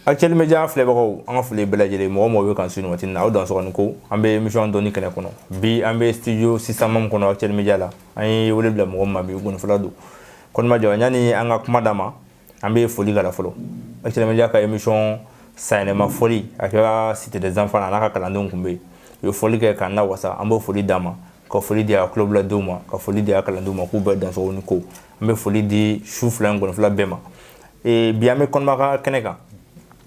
Actuellement média filɛbagaw an ka foli bɛɛ lajɛlen mɔgɔ mɔgɔ bɛ kan su nin waati in na aw dan sɔgɔni ko an bɛ émission dɔɔni kɛnɛ kɔnɔ bi an bɛ studio 600 kɔnɔ Actuellement média la an ye wele bila mɔgɔ min ma bi gonifɔla don Kɔnima Jara yani an ka kuma d'a ma an bɛ foli k'a la fɔlɔ Actuellement média ka émission sayɛlɛma foli a kɛra cité des enfants a n'a ka kalandenw tun bɛ yen u ye foli kɛ k'an na wasa an b'o foli d'a ma ka foli di a kulobiladenw ma ka foli di a kalandenw ma k'u bɛɛ dan sɔgɔni ko an bɛ foli di su fila in gonifɔla bɛɛ ma bi an bɛ Kɔnima ka kɛnɛ kan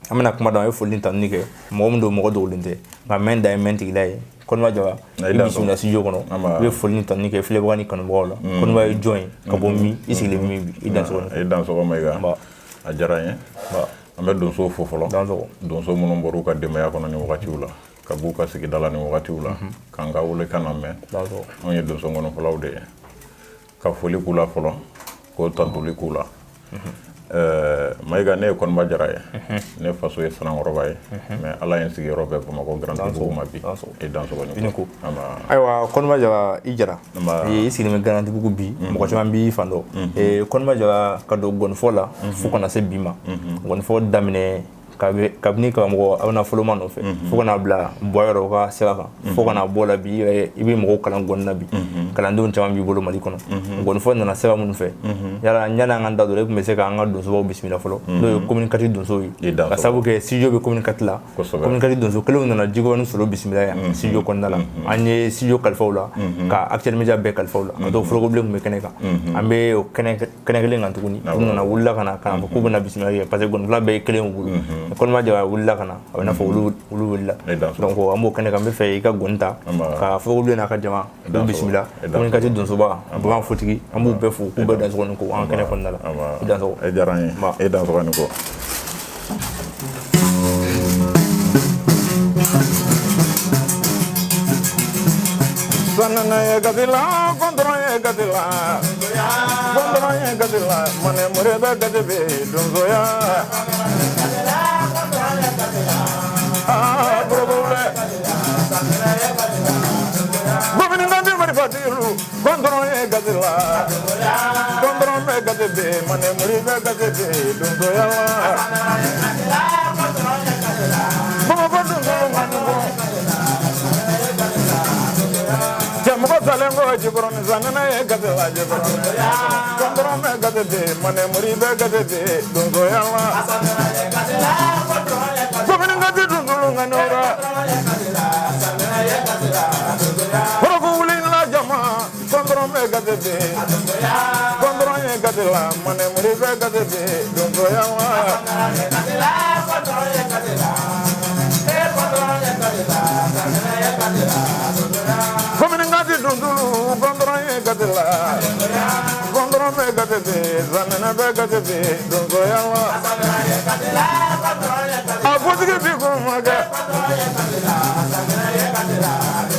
an bɛna kuma dɔn an ye foli tanuni kɛ mɔgɔ min don mɔgɔ dogolen tɛ nka mɛn da ye mɛn tigila ye Kɔnima Jara i bisimila studio kɔnɔ i bɛ foli tanuni kɛ filɛbaga ni kanubagaw la Kɔnima ye jɔn ye ka bɔ min i sigilen min bi i dan sɔgɔma i dan sɔgɔma i ka a diyara n ye an bɛ donso fo fɔlɔ donso minnu bɔr'u ka denbaya kɔnɔ nin wagatiw la ka b'u ka sigida la nin wagatiw la k'an ka wele kan na mɛn anw ye donso ngɔnɔfɔlaw de ye ka foli k'u la fɔlɔ k'o tantoli k'u la Mayiga ne ye Kɔnima Jara ye ne faso ye Sanankɔrɔba ye mais Ala ye n sigiyɔrɔ bɛɛ Bamakɔ Grand Dugu ma bi i dan sɔgɔni ko ayiwa Kɔnima Jara i Jara i sigilen bɛ Grand Dugu bi mɔgɔ caman b'i fan dɔn Kɔnima Jara ka don gɔnifɔ la fo kana se bi ma gɔnifɔ daminɛ kabini karamɔgɔ aw na fɔlɔma nɔfɛ fo kana bila bɔyɔrɔ ka sira kan fo kana bɔ la bi i bɛ mɔgɔw kalan gɔni na bi kalandenw caman b'i bolo Mali kɔnɔ gɔnifɔ nana sira minnu fɛ yala yani an ka da don e tun bɛ se k'an ka donsobaw bisimila fɔlɔ n'o ye communicati donso ye ka sababu kɛ studio bɛ communicati la communicati donso kelenw nana Jikɔrɔni Solo bisimila yan studio kɔnɔna la an ye studio kalifaw la ka Actuellement média bɛɛ kalifaw la ka to forokobilen tun bɛ kɛnɛ kan an bɛ o kɛnɛ kelen kan tuguni u nana wulila ka na fɔ k'u bɛna bisimila kɛ parce que gɔnifɔla bɛɛ ye kelen bolo Kɔnima Jara wulila ka na a bɛ n'a fɔ olu wulila donc an b'o kɛnɛ kan n bɛ fɛ i ka gɔni ta ka forokobilen n'a ka jama k'u bisimila communicati donsoba bagan fotigi an b'u bɛɛ fo k'u bɛɛ dan sɔgɔni ko an kɛnɛ kɔnɔna la i dan sɔgɔ e diyara n ye e dan sɔgɔni ko sanana ye gadila kɔndɔrɔn ye gadila kɔndɔrɔn ye gadila mane mureda gadebe donsoya Govinda Marifatiru kɔndɔrɔn ye gadila kɔndɔrɔn bɛ gadebe mane mureda gadebe donsoya Bamakɔ donsoya manugo Jamoko Salengo Jikɔrɔni sanana ye gadila kɔndɔrɔn bɛ gadebe mane mureda gadebe donsoya Govinda donsoya nganora Horoku wulila jama kɔndɔrɔn bɛ gadebe kɔndɔrɔn ye gadila mane mureda gadebe donsoya Govinda donsoya kɔndɔrɔn ye gadila kɔndɔrɔn bɛ gadebe sanana bɛ gadebe donsoya a fotigi bi ko makɛ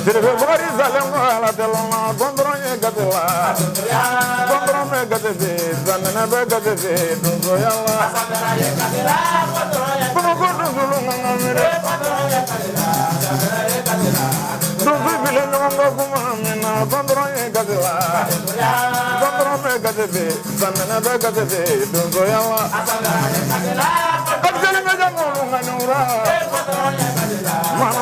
Siribe Bukari Salengo ala telona kɔndɔrɔn ye gadila kɔndɔrɔn bɛ gadebe sanana bɛ gadebe donsoya Bamakɔ donsoya ngangamire donso bile ɲɔgɔn kɔ kuma min na kɔndɔrɔn ye gadila kɔndɔrɔn bɛ gadebe sanana bɛ gadebe donsoya Actuellement média mɔlu ŋanura mana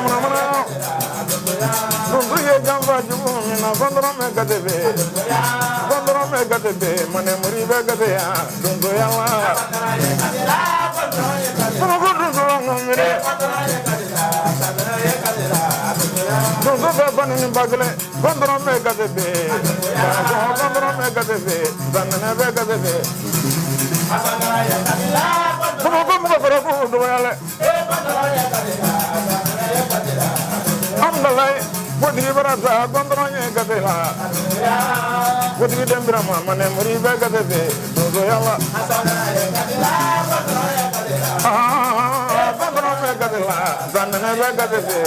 donso ye janfa jugu min na kɔndɔrɔn bɛ gadebe kɔndɔrɔn bɛ gadebe mane muri bɛ gadeya donsoya Bamakɔ donsoya ŋamire donso bɛ bani ni ba kelen kɔndɔrɔn bɛ gadebe kɔndɔrɔn bɛ gadebe sanana bɛ gadebe Bamakɔ mɔgɔ fɛrɛ k'u dɔgɔya dɛ Amdalayi fotigi bara ta kɔndɔrɔn ye gadela fotigi den Birama mane muri bɛ gadebe donsoya la kɔndɔrɔn bɛ gadela sanana bɛ gadebe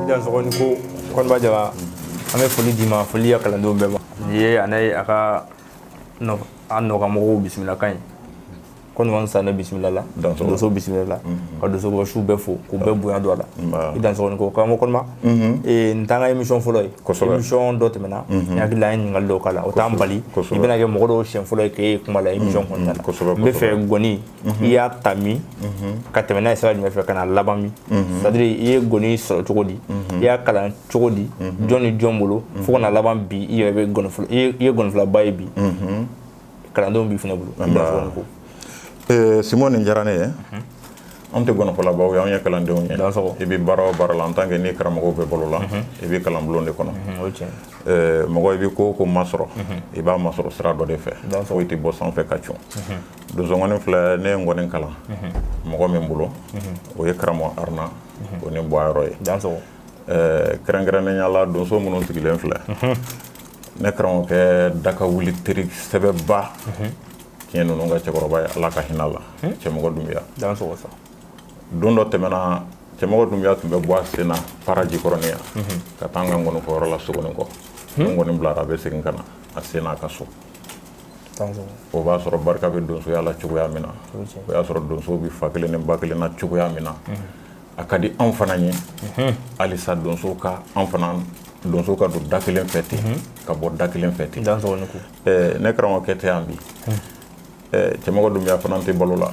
i dan sɔgɔni ko Kɔnima Jara an bɛ foli d'i ma foli ya kalandenw bɛɛ ma nin ye a n'a ye a ka an nɔkamɔgɔw bisimila kan ye ko ni sa ne bismillah donso bismillah ka donso ko shu be fo ko be boyan do la i danso ko kamo kon ma ntanga émission folo émission do temena yaki la ni ngallo kala o tambali i bena ke mo do shen folo ke kuma la émission kon la be fe goni ya tami ka temena sa ni fe kana labami c'est-à-dire i goni so chogodi ya kala chogodi joni jombolo fo na laban bi i be goni folo i goni folo bay bi kala ndo bi fina bulu danso ko Simone Jarane on te gono fola baw ya kalan de onye e bi baro la en tant que ni karamo be bolola e bi kalam blonde kono mogo e bi ko masro e ba masro sra do de fe o iti bo sans fe kachon do zongone fla ne ngonen kala mogo men bulo o ye karamo arna o ne boyro e krangran nyala do so munon tigilen fla ne karamo ke daka wuli trik sebe ba kiyeno nonga cekoroba ala ka hinala cemogo dumbiya dan so sa dondo temena cemogo dumbiya tumbe boa sena paraji koronia katanga ngono ko rola sugoni ko ngoni blara be segin kana asena kaso tan so o ba soro barka be don so yalla cuguya mina o ya soro don so bi fakele ne bakele na cuguya mina akadi an fananye ali sa don so ka an fanan don so ka do dakelen fete ka bo dakelen fete dan so ne ko ne kramo kete ambi cemogo dum ya fanante balola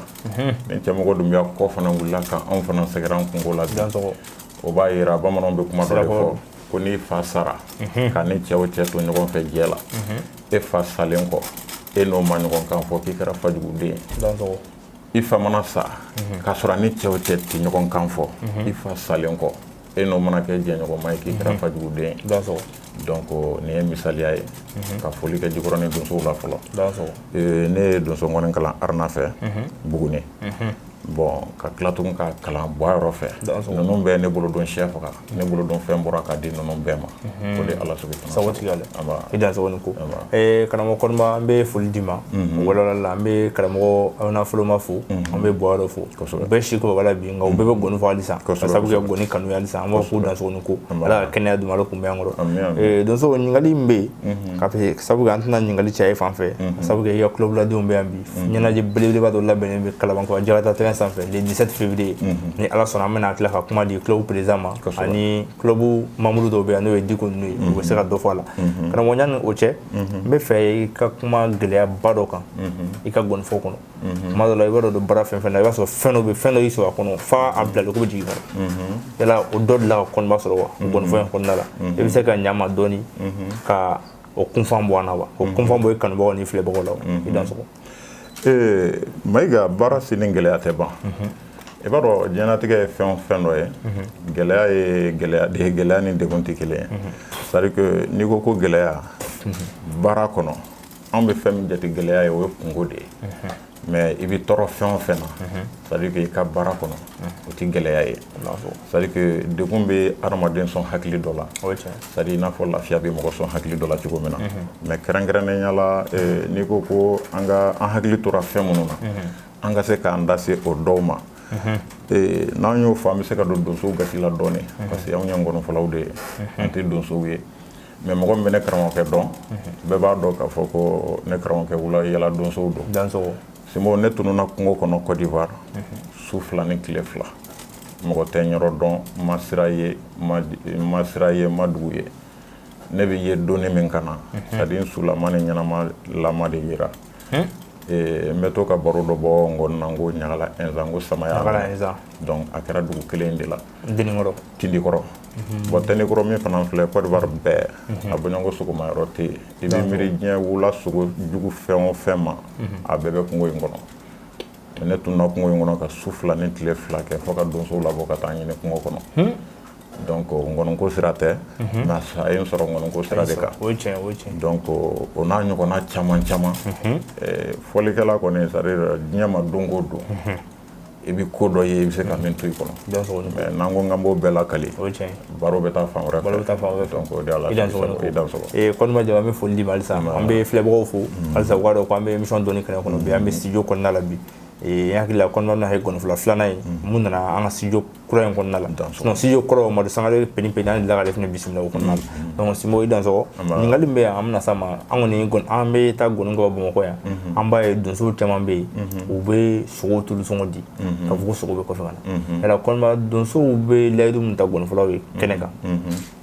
nen cemogo dum ya ko fana wulla ka on fana segeran kungo la o ba yira bamanon be kuma do fo ko ni fa sara ka ni cewo ceto nyogon fe jela e fa salen ko e no man nyogon kan fo ki kara fajugu de i fa mana sa ka sura ni cewo ceto nyogon kan fo i fa salen ko e no mana ke je nyogon mai ki kara fajugu de donc ne misaliya ye ka foli ke jikoro ne donso la folo ne donso ngonen kala arna fe bugune bon ka klatum ka kala boyro fe non be ne bolo don chef ka ne bolo don fe mbora ka di non be ma ko de ala subhanahu sawati gale aba ida so wonko kana mo kon ma be foli dima wala la be kana mo ona folo ma fu on be boyro fu be shiko wala bi nga be gonu fa alisa sabu ke goni kanu alisa mo fu dan so wonko ala kenya du malo kumbe ngoro don so ngali mbe ka pe sabu ga antana ngali chai fa fe sabu ke ya club la do mbe ambi nyana je bele ba do la be be kala banko jarata le 17 février ni ala sona mena kila ka kuma di club président ma ani club Mamadou do be anu e diko nu o se ka do fala kana mo nyan o che be fe ka kuma gele bado kan e ka gon fo kono ma do la e do bara fen fen na so feno be feno iso kono fa abla ko bi jiga ela o do la kon ba so gon fo kon la e be se ka nyama doni ka o confirm bona wa o confirm boy kan bo ni fle bo la e dans so maiga bara sinin gɛlɛya tɛ ban i b'a dɔn diɲɛnatigɛ ye fɛn dɔ ye gɛlɛya ye gɛlɛya ni degun tɛ kelen ye c'est à dire que n'i ko gɛlɛya baara kɔnɔ anw bɛ fɛn min jate gɛlɛya ye o ye kungo de ye mais i bɛ tɔɔrɔ fɛn o fɛn na c'est à dire que i ka baara kɔnɔ o tɛ gɛlɛya ye c'est à dire que degun bɛ adamaden sɔn hakili dɔ la c'est à dire i n'a fɔ lafiya bɛ mɔgɔ sɔn hakili dɔ la cogo min na mais kɛrɛnkɛrɛnnenya la n'i ko an hakili tora fɛn minnu na an ka se k'an da se o dɔw ma n'an y'o fɔ an bɛ se ka don donsow gasi la dɔɔnin parce que anw ye nkɔnɔfɔlaw de ye an tɛ donsow ye mais mɔgɔ min bɛ ne karamɔgɔkɛ dɔn bɛɛ b'a dɔn k'a fɔ ko ne karamɔgɔkɛ wula yala donsow don Simo ne tununa kungo kɔnɔ Côte d'Ivoire su 2 ni tile 2 mɔgɔ tɛ yɔrɔ dɔn ma sira ye ma dugu ye ne bɛ ye donni min kana c'est-à-dire sulama ni ɲɛnama lama de yira n bɛ to ka baro dɔ bɔ ngɔnna n ko ɲagala ɛnza n ko samaya donc a kɛra dugu kelen de la Tindikɔrɔ bon Tindikɔrɔ min fana filɛ Côte d'Ivoire bɛɛ a bɔɲɔgɔnko sogomayɔrɔ tɛ yen i bɛ miiri diɲɛ wula sogo jugu fɛn o fɛn ma a bɛɛ bɛ kungo in kɔnɔ ne tunna kungo in kɔnɔ ka su 2 ni tile 2 kɛ fo ka donsow labɔ ka taa ɲini kungo kɔnɔ donc ngɔnɔnko sira tɛ mais a ye n sɔrɔ ngɔnɔnko sira de kan donc o n'a ɲɔgɔnna caman fɔlikɛla kɔni c'est à dire diɲɛ ma don o don i bɛ ko dɔ ye i bɛ se ka min to i kɔnɔ mais n'an ko k'an b'o bɛɛ lakali baro bɛ taa fan wɛrɛ fɛ donc o de y'a la i dan sɔrɔ kɔnima jama an bɛ foli di ma halisa an bɛ filɛbagaw fo halisa u k'a dɔn ko an bɛ émission dɔɔni kɛnɛ kɔnɔ bi an bɛ studio kɔnɔna la bi n hakili la kɔnima bɛna kɛ gɔnifɔla 2nan ye mun nana an ka studio kura in kɔnɔna la sinon studio kɔrɔ Mamadu Sangare peni peni an delila k'ale fɛnɛ bisimila o kɔnɔna la donc Simo i Dansɔgɔ ɲininkali min bɛ yan an bɛna s'a ma an kɔni an bɛ taa gɔni kɔ Bamakɔ yan an b'a ye donsow caman bɛ yen u bɛ sogo tulu sɔngɔ di ka fɔ ko sogo bɛ kɔfɛ ka na yala kɔnɔma donsow bɛ layidu min ta gɔnifɔlaw ye kɛnɛ kan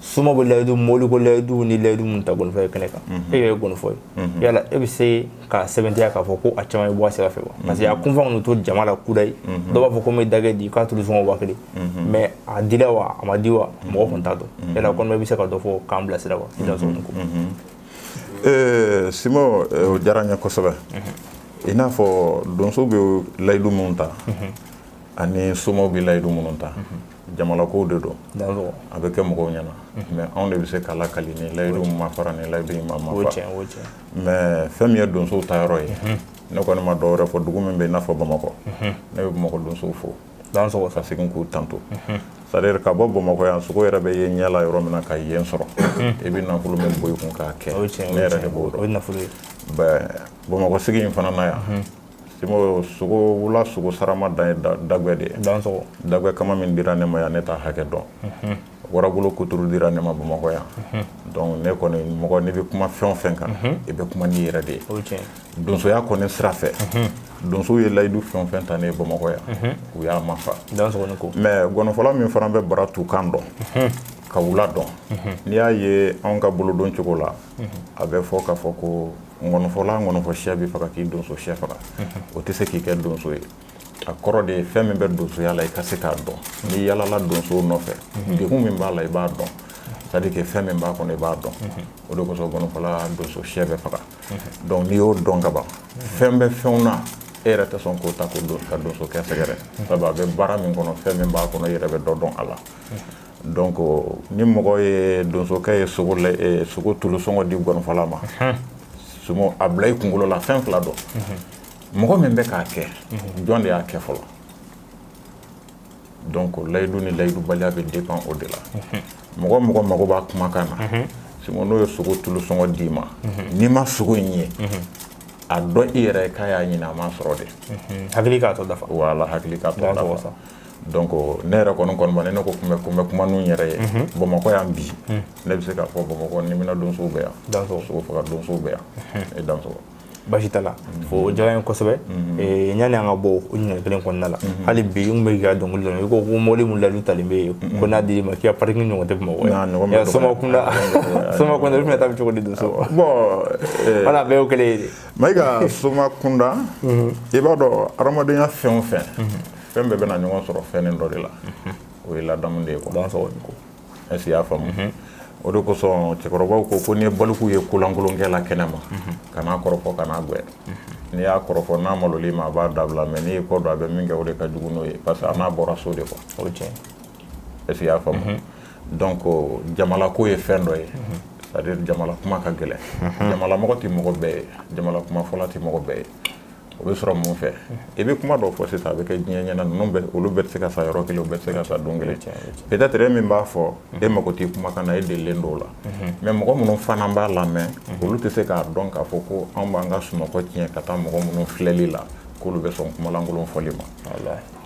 Suma bɛ layidu mɔbiliko layidu ni layidu min ta gɔnifɔ ye kɛnɛ kan e yɛrɛ ye gɔnifɔ ye yala e bɛ se ka sɛbɛntiya k'a fɔ ko a caman bɛ bɔ a sira fɛ wa parce que a kunfan kɔni to jama la kuda ye dɔw b'a fɔ ko n bɛ dagɛ di k'a tulu sɔngɔ 1000 mais a dila wa a ma di wa mɔgɔ kɔni t'a dɔn yala kɔnɔma i bɛ se ka dɔ fɔ k'an bilasira wa i Dansɔgɔ ni ko Simo o diyara n ye kosɛbɛ i n'a fɔ donso bɛ layidu minnu ta ani somaw bɛ layidu minnu ta jamalako de don a bɛ kɛ mɔgɔw ɲɛna mais anw de bɛ se k'a lakali ni layidu ma fara ni layidu ma fa mais fɛn min ye donsow ta yɔrɔ ye ne kɔni ma dɔ wɛrɛ fɔ dugu min bɛ i n'a fɔ Bamakɔ ne bɛ Bamakɔ donsow fo ka segin k'u tanto c'est-à-dire ka bɔ Bamakɔ yan sogo yɛrɛ bɛ ye ɲɛ la yɔrɔ min na ka yen sɔrɔ i bɛ nafolo min bɔ i kun k'a kɛ ne yɛrɛ de b'o dɔn Bamakɔ sigi in fana na yan Simo sogo wula sogo sarama dan ye Dagwɛ de ye Dagwɛ kama min dira ne ma yan ne t'a hakɛ dɔn warabolo kuturu dira ne ma Bamakɔ yan donc ne kɔni mɔgɔ ne bɛ kuma fɛn o fɛn kan i bɛ kuma n'i yɛrɛ de ye donsoya kɔni sira fɛ donsow ye layidu fɛn o fɛn ta ne ye Bamakɔ yan u y'a mafa mais gɔnifɔla min fana bɛ bara t'u kan dɔn ka wula dɔn n'i y'a ye anw ka bolodon cogo la a bɛ fɔ k'a fɔ ko ngɔnifɔ sɛ bɛ faga k'i donso sɛ faga o tɛ se k'i kɛ donso ye a kɔrɔ de ye fɛn min bɛ donsoya la i ka se k'a dɔn n'i yalala donsow nɔfɛ degun min b'a la i b'a dɔn c'est-à-dire que fɛn min b'a kɔnɔ i b'a dɔn o de kosɔn gɔnifɔla donso sɛ bɛ faga donc n'i y'o dɔn ka ban fɛn bɛ fɛnw na e yɛrɛ tɛ sɔn k'o ta ka donso kɛ sɛgɛrɛ sabu a bɛ baara min kɔnɔ fɛn min b'a kɔnɔ i yɛrɛ bɛ dɔ dɔn a la donc ni mɔgɔ ye donsokɛ ye sogo tulu sɔngɔ di gɔnifɔla ma Sumo a bila i kunkolo la fɛn fila dɔn mɔgɔ min bɛ k'a kɛ jɔn de y'a kɛ fɔlɔ donc layidu ni layidubaliya bɛ dépend o de la mɔgɔ mago b'a kumakan na Sumo n'o ye sogo tulu sɔngɔ d'i ma n'i ma sogo in ye a dɔn i yɛrɛ k'a y'a ɲini a ma sɔrɔ de hakili k'a tɔ dafa voilà hakili k'a tɔ dafa donc ne yɛrɛ kɔni ma ne ko kun bɛ kuma n'u yɛrɛ ye Bamakɔ yan bi ne bɛ se k'a fɔ Bamakɔ ni mina donsow bɛ yan sogo faga donsow bɛ yan e Dansɔgɔ basi t'a la o diyara n ye kosɛbɛ yanni an ka bɔ o ɲininkali kelen kɔnɔna la hali bi n bɛ ka dɔnkili dɔn i ko mɔbili min layidu talen bɛ yen ko n'a dir'i ma k'i ka parking ɲɔgɔn tɛ Bamakɔ yan Somakunda olu fana ta bɛ cogo di donso bon voilà bɛɛ y'o kelen ye de Mayiga Somakunda i b'a dɔn adamadenya fɛn o fɛn fɛn bɛɛ bɛna ɲɔgɔn sɔrɔ fɛn dɔ de la o ye ladamu de ye quoi est-ce que i y'a faamu o de kosɔn cɛkɔrɔbaw ko n'i ye baliku ye kolankolon kɛ la kɛnɛ ma kan'a kɔrɔfɔ kan'a gwɛ n'i y'a kɔrɔfɔ n'a maloli ma a b'a dabila mais n'i ye kɔ dɔn a bɛ min kɛ o de ka jugu n'o ye parce que a n'a bɔra so de quoi est-ce que i y'a faamu donc jamalako ye fɛn dɔ ye c'est-à-dire jamala kuma ka gɛlɛn jamalamɔgɔ tɛ mɔgɔ bɛɛ ye jamala kuma fɔla tɛ mɔgɔ bɛɛ ye o bɛ sɔrɔ mun fɛ i bɛ kuma dɔw fɔ sisan a bɛ kɛ diɲɛ ɲɛna ninnu olu bɛɛ tɛ se ka sa yɔrɔ kelen u bɛɛ tɛ se ka sa don kelen peut-être e min b'a fɔ e mago t'i kumakan na e delilen dɔw la mais mɔgɔ minnu fana b'a lamɛn olu tɛ se k'a dɔn k'a fɔ ko anw b'an ka sunɔgɔ tiɲɛ ka taa mɔgɔ minnu filɛli la k'olu bɛ sɔn kumalankolon fɔli ma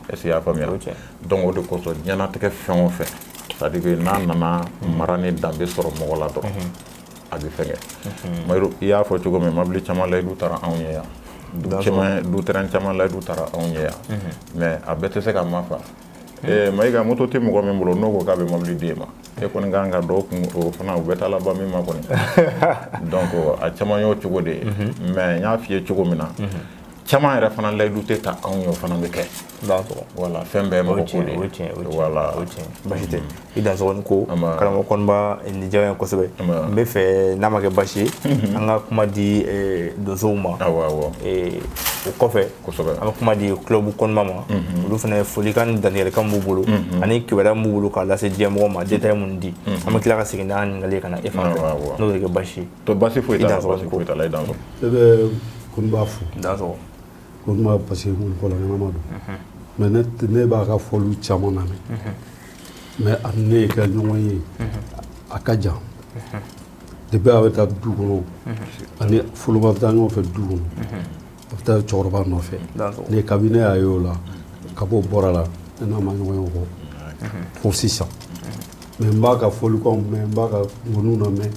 est-ce que i y'a faamuya donc o de kosɔn diɲɛnatigɛ fɛn o fɛn c'est-à-dire que n'a nana mara ni danbe sɔrɔ mɔgɔ la dɔrɔn a bɛ fɛngɛ Mayiru i y'a fɔ cogo min mobili caman layidu taara anw ye yan du terrain caman layidu taara anw ye yan mais a bɛɛ tɛ se ka ma fa Mayiga moto tɛ mɔgɔ min bolo n'o ko k'a bɛ mobili d'e ma e kɔni kan ka dɔw kun o fana u bɛ taa laban min ma kɔni donc a caman y'o cogo de ye mais n y'a f'i ye cogo min na caman yɛrɛ fana layidu tɛ ta anw ye o fana bɛ kɛ voilà fɛn bɛɛ mɔgɔ ko de ye voilà basi tɛ i Dansɔgɔ ni ko karamɔgɔ kɔni b'a nin diyara n ye kosɛbɛ n bɛ fɛ n'a ma kɛ basi ye an ka kuma di donsow ma o kɔfɛ an bɛ kuma di club kɔnɔna ma olu fana folikan ni dantigɛlikan b'u bolo ani kibaruya b'u bolo k'a lase diɲɛ mɔgɔ ma détail mun di an bɛ tila ka segin n'a ɲininkali ka na e fan fɛ n'o de kɛ basi ye to basi foyi t'a la basi foyi t'a la i Dansɔgɔ ne bɛ Koniba fo Dansɔgɔ Koniba parce que mun fɔla ɲɛnama don mais ne b'a ka fɔliw caman lamɛn mais a ni ne kɛ ɲɔgɔn ye a ka jan depuis a bɛ taa du kɔnɔ ani foloba bɛ taa ɲɔgɔn fɛ du kɔnɔ a bɛ taa cɛkɔrɔba nɔfɛ ne kabini ne y'a ye o la ka bɔ bɔra la ne n'a ma ɲɔgɔn ye o kɔ pour 600 mais n b'a ka fɔlikanw mɛn n b'a ka ngɔniw na mɛn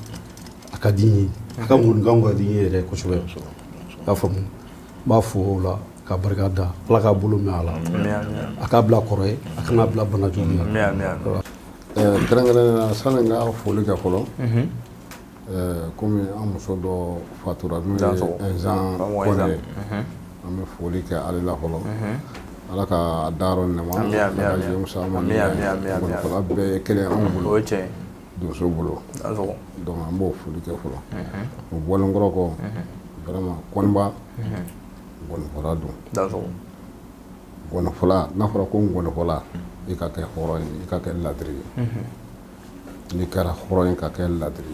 a ka di n ye a ka ngɔnikanw ka di n ye yɛrɛ kosɛbɛ i y'a faamu n b'a fɔ o la ka barika da Ala k'a bolo mɛn a la a k'a bila kɔrɔ ye a kana bila bana jugu la kɛrɛnkɛrɛnnenya la sani n ka foli kɛ fɔlɔ komi an muso dɔ fatura n'o ye Nzan Kɔnɛ an bɛ foli kɛ ale la fɔlɔ Ala ka dayɔrɔ nɛɛma Ala ka jɛmusa ma ngɔnifɔla bɛɛ ye kelen anw bolo donso bolo donc an b'o foli kɛ fɔlɔ o bɔlen kɔrɔ kɔ vraiment Kɔniba ngɔnifɔla don ngɔnifɔla n'a fɔra ko ngɔnifɔla i ka kɛ hɔrɔn ye i ka kɛ ladiri ye n'i kɛra hɔrɔn ye ka kɛ ladiri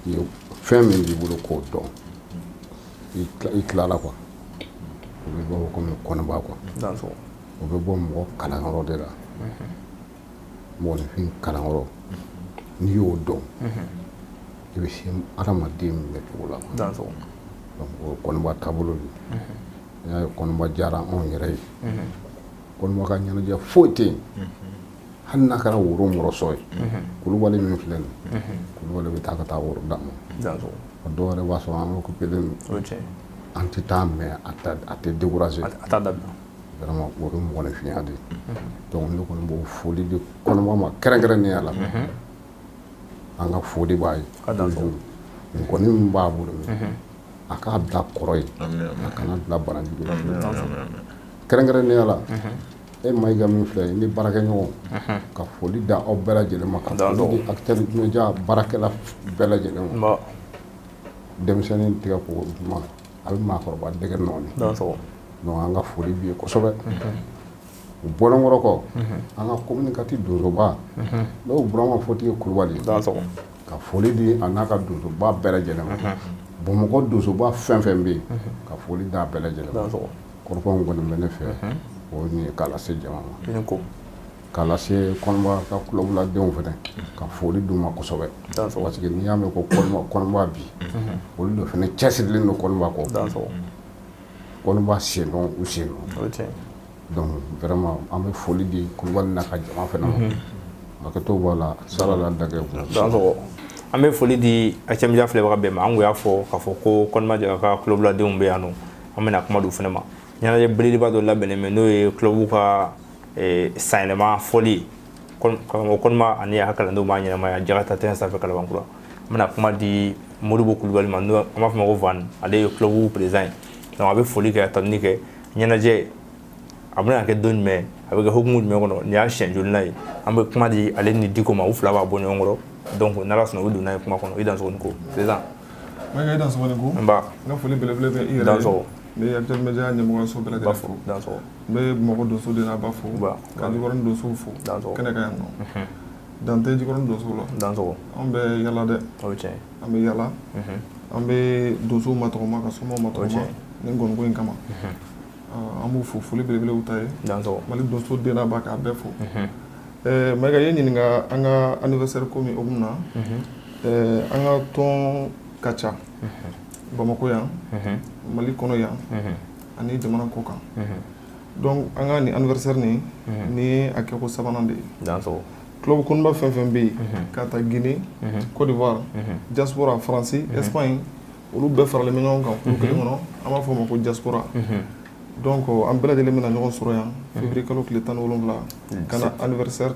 ye i ye fɛn min b'i bolo k'o dɔn i tilala quoi o bɛ bɔ komi Kɔniba quoi o bɛ bɔ mɔgɔ kalanyɔrɔ de la mɔgɔninfin kalanyɔrɔ n'i y'o dɔn i bɛ se adamaden minɛ cogo la donc o ye Kɔniba taabolo de ye n'i y'a ye Kɔniba diyara anw yɛrɛ ye Kɔniba ka ɲɛnajɛ foyi tɛ yen hali n'a kɛra woro mɔrɔsɔ ye Kulubali min filɛ nin Kulubali bɛ taa ka taa woro d'a ma a dɔw yɛrɛ b'a sɔrɔ an occupé len don an tɛ taa mɛ a tɛ décourager vraiment o ye mɔgɔninfinya de ye donc ne kɔni b'o foli di Kɔniba ma kɛrɛnkɛrɛnnenya la an ka foli b'a ye toujours nkɔni min b'a bolo a k'a bila kɔrɔ ye a kana bila banajugu ye kɛrɛnkɛrɛnnenya la e Mayiga min filɛ ni baarakɛɲɔgɔn ka foli da aw bɛɛ lajɛlen ma ka foli di acteur média baarakɛla bɛɛ lajɛlen ma denmisɛnnin tigɛ ko duman a bɛ maakɔrɔba dɛgɛ nɔɔni donc an ka foli b'i ye kosɛbɛ o bɔlen kɔrɔ kɔ an ka communicateur donsoba n'o Burama Fɔtigi Kulubali ka foli di a n'a ka donsoba bɛɛ lajɛlen ma Bamakɔ donsoba fɛn fɛn bɛ yen ka foli d'a bɛɛ lajɛlen ma kɔrɔfɔw kɔni bɛ ne fɛ o ye k'a lase jama ma k'a lase Kɔniba ka kulobuladenw fɛnɛ ka foli d'u ma kosɛbɛ parce que n'i y'a mɛn ko Kɔniba bi olu de fɛnɛ cɛsirilen don Kɔniba kɔ Kɔniba sen dɔn u sen dɔn donc vraiment an bɛ foli di Kulubali n'a ka jama fɛnɛ ma hakɛto b'a la salala dagɛ an bɛ foli di acteur média filɛbaga bɛɛ ma an kun y'a fɔ k'a fɔ ko Kɔniba Jara ka kulobuladenw bɛ yan nɔ an bɛna kuma d'u fɛnɛ ma ɲɛnajɛ belebeleba dɔ labɛnnen bɛ n'o ye club ka sanyɛlɛma fɔli ye Kɔniba ani a ka kalandenw b'a ɲɛnamaya Jagata terrain sanfɛ Kalabankura an bɛna kuma di Modibo Kulubali ma an b'a fɔ ma ko Van ale ye club président ye donc a bɛ foli kɛ ka tanuni kɛ ɲɛnajɛ a bɛna kɛ don jumɛn a bɛ kɛ hukumu jumɛn kɔnɔ nin y'a siɲɛ jolinan ye an bɛ kuma di ale ni Diko ma u fila b'a bɔ ɲɔgɔn kɔrɔ donc n'ala sɔnna u donna ye kuma kɔnɔ i Dansokoni ko président Mayiga i Dansokoni ko n ka foli belebele bɛ i yɛrɛ ye n bɛ acteur média ɲɛmɔgɔyaso bɛɛ lajɛlen fo n bɛ Bamakɔ donso den n'a ba fo ka Jikɔrɔni donsow fo kɛnɛ kan yan nɔ Dante Jikɔrɔni donsow la an bɛ yala dɛ an bɛ yala an bɛ donsow matɔgɔma ka somɔgɔw matɔgɔma ni ngɔniko in kama an b'u fo foli belebelew ta ye Mali donso den n'a ba k'a bɛɛ fo Mayiga i ye ɲininka an ka anniversaire ko min hokumu na an ka tɔn ka ca Bamakɔ yan Mali kɔnɔ yan ani jamana kɔ kan donc an ka nin anniversaire nin ye a kɛko sabanan de ye club Kɔniba fɛn fɛn bɛ yen k'a ta Guinée Côte d'Ivoire diaspora Faransi Espagne olu bɛɛ faralen bɛ ɲɔgɔn kan kulu kelen kɔnɔ an b'a fɔ o ma ko diaspora donc an bɛɛ lajɛlen bɛna ɲɔgɔn sɔrɔ yan février kalo tile 17 ka na anniversaire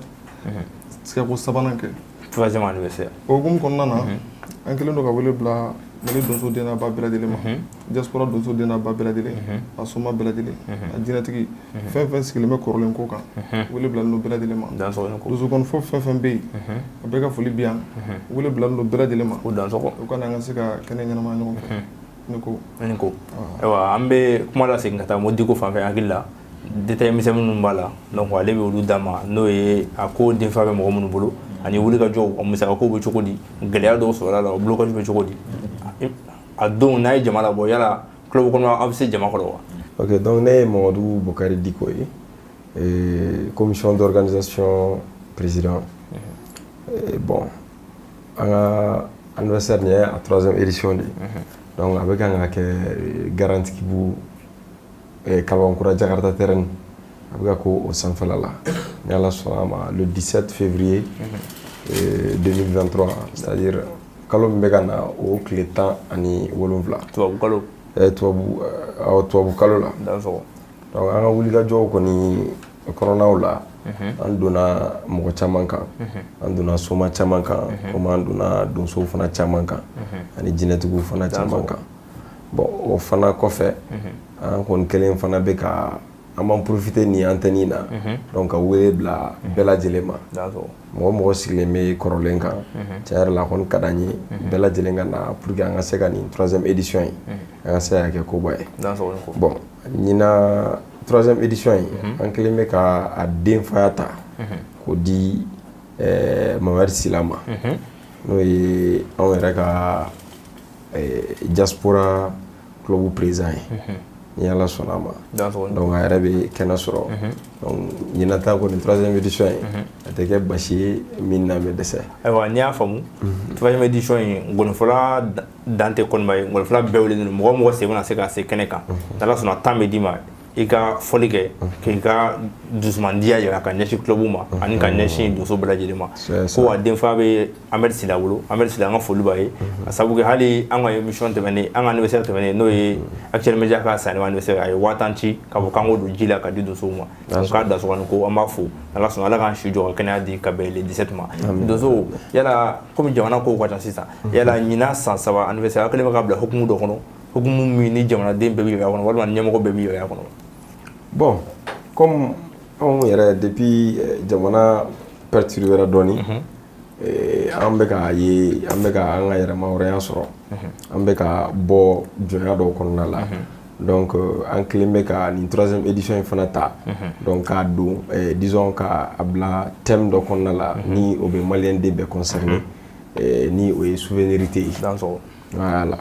kɛko sabanan kɛ 3e anniversaire o hukumu kɔnɔna na an kɛlen don ka wele bila Mali donso den n'a ba bɛɛ lajɛlen ma diaspora donso den n'a ba bɛɛ lajɛlen a soma bɛɛ lajɛlen a jinɛtigi fɛn fɛn sigilen bɛ kɔrɔlen ko kan wele bilalen don bɛɛ lajɛlen ma donsokɔni fɔ fɛn fɛn bɛ yen a bɛɛ ka foli bi yan wele bilalen don bɛɛ lajɛlen ma u kana an ka se ka kɛnɛ ɲɛnama ɲɔgɔn fɛ ni ko ayiwa an bɛ kuma lasegin ka taa Diko fan fɛ hakili la détail misɛnnin minnu b'a la donc ale bɛ olu d'a ma n'o ye a ko denfa bɛ mɔgɔ minnu bolo ani wulikajɔw a musakakow bɛ cogo di gɛlɛya dɔw sɔrɔla la o blocage bɛ cogo di a don n'a ye jama labɔ yala club kɔnɔ aw bɛ se jama kɔrɔ wa ok donc ne ye Mamadou Bokari Diko ye commission d'organisation président bon an ka anniversaire nin ye a 3e édition de donc a bɛ kan ka kɛ garantigibu Kalabankura Jakarta terrain a bɛ ka k'o sanfɛla la ni Ala sɔnna ma le 17 février 2023 c'est-à-dire kalo min bɛ ka na o tile 17 tubabu kalo tubabu kalo la donc an ka wulikajɔw kɔni kɔnɔnaw la an donna mɔgɔ caman kan an donna soma caman kan komi an donna donsow fana caman kan ani jinɛtigiw fana caman kan bon o fana kɔfɛ an kɔni kelen fana bɛ ka an b'an profiter ni antenne na donc ka wele bila bɛɛ lajɛlen ma mɔgɔ mɔgɔ sigilen bɛ kɔrɔlen kan tiɲɛ yɛrɛ la kɔni ka d'an ye bɛɛ lajɛlen ka na pour que an ka se ka nin 3e édition in an ka se ka kɛ koba ye bon ɲina 3e édition in an kelen bɛ ka a denfaya ta k'o di Mamadi Sila ma n'o ye anw yɛrɛ ka diaspora club président ye ni Ala sɔnna ma donc a yɛrɛ bɛ kɛnɛ sɔrɔ donc ɲinan ta kɔni 3e édition in a tɛ kɛ basi ye min na bɛ dɛsɛ ayiwa n'i y'a faamu 3e édition in ngɔnifɔla dan tɛ kɔniba ye ngɔnifɔla bɛɛ wele ninnu mɔgɔ mɔgɔ sen bɛna se ka se kɛnɛ kan n'Ala sɔnna temps bɛ d'i ma i ka fɔli kɛ k'i ka dusumandiya yira ka ɲɛsin club ma ani ka ɲɛsin donso bɛɛ lajɛlen ma ko a denfaya bɛ Ahmed Sila bolo Ahmed Sila an ka foli b'a ye a sabu kɛ hali an ka émission tɛmɛnen an ka anniversaire tɛmɛnen n'o ye Actuel Media ka sanni anniversaire a ye 5000 ci k'a fɔ k'an k'o don ji la ka di donsow ma donc k'a dansɔgɔnin ko an b'a fo n'Ala sɔnna Ala k'an si jɔ ka kɛnɛya di ka bɛn le 17 ma donsow yala komi jamana kow ka ca sisan yala ɲinan san 3 anniversaire a kɛlen bɛ ka bila hukumu dɔ kɔnɔ hukumu min ni jamanaden bɛɛ bɛ yɛrɛ a kɔnɔ walima ɲɛmɔgɔ bɛɛ bɛ yɛrɛ a kɔnɔ. Bon, comme on yɛrɛ depuis jamana perturbera dɔɔni an bɛ ka ye an bɛ ka an ka yɛrɛma hɔrɔnya sɔrɔ an bɛ ka bɔ jɔnya dɔw kɔnɔna la donc an kelen bɛ ka nin 3e édition in fana ta donc k'a don disons ka a bila thème dɔ kɔnɔna la ni o bɛ maliyɛnden bɛɛ concerné ni o ye souveraineté ye. Voilà,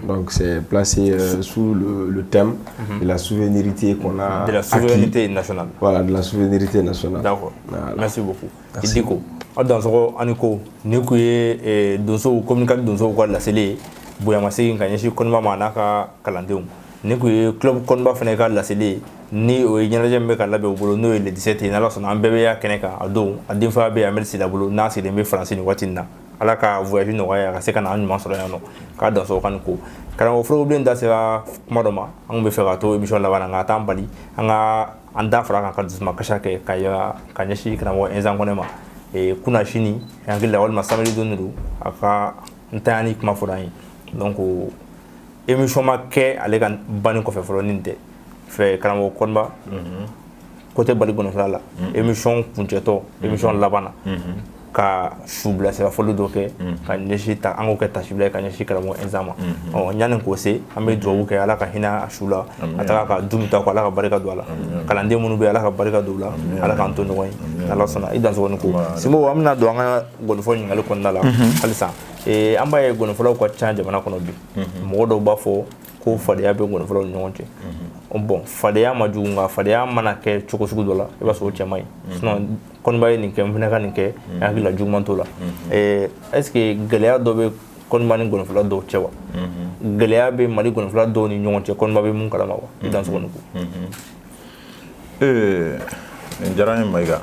donc c'est placé sous le thème de la souveraineté qu'on a. De la souveraineté nationale. Voilà, de la souveraineté nationale. D'accord, voilà. Merci beaucoup. Idiko, dansoko aniko ni ku ye donso communiquer donso ko la sele boyama se kan yeshi konba ma na ka kalandenw ni ku ye club konba fana ka la sele ni o ye ɲɛnajɛ min bɛ ka labɛn u bolo n'o ye le 17 ye n'Ala sɔnna an bɛɛ bɛ y'a kɛnɛ kan a don a denfaya bɛ Ahmed Sila bolo n'a sigilen bɛ Faransi nin waati in na Ala ka voyage nɔgɔya ka se ka na an ɲuman sɔrɔ yan nɔ k'a dansɔgɔ kan ko karamɔgɔ Forogobilen da sera kuma dɔ ma an bɛ fɛ ka to émission laban na nka t'an bali an da fara kan ka dusuma kasa kɛ ka ɲɛsin karamɔgɔ Inzan Kɔnɛ ma kunna sini hakili la walima samedi don de don a ka ntanyani kuma fɔra an ye donc émission ma kɛ ale ka banni kɔfɛ fɔlɔ nin tɛ fɛ karamɔgɔ Kɔnba côté Bali Gɔnifɔla la émission kuncɛtɔ émission laban na ka su bilasira fɔli dɔ kɛ ka ɲɛsin ta an k'o kɛ tasibila ka ɲɛsin karamɔgɔ Inzan ma ɲani k'o se an bɛ dugawu kɛ Ala ka hinɛ a su la a taga ka dumi ta ko Ala ka barika don a la kalanden minnu bɛ Ala ka barika don u la Ala k'an to ɲɔgɔn ye Ala sɔnna i dansɔgɔnin ko Sinbo an bɛna don an ka gɔnifɔ ɲininkali kɔnɔna la halisa an b'a ye gɔnifɔlaw ka ca jamana kɔnɔ bi mɔgɔ dɔw b'a fɔ ko fadenya bɛ gɔnifɔlaw ni ɲɔgɔn cɛ bon fadenya ma jugu nka fadenya mana kɛ cogo sugu dɔ la i b'a sɔrɔ o cɛ man ɲi sinon Kɔniba ye nin kɛ n fana ka nin kɛ hakili la juguman t'o la est ce que gɛlɛya dɔ bɛ Kɔniba ni gɔnifɔla dɔw cɛ wa gɛlɛya bɛ Mali gɔnifɔla dɔw ni ɲɔgɔn cɛ Kɔniba bɛ mun kalama wa i dansɔgɔnin ko nin diyara n ye Mayiga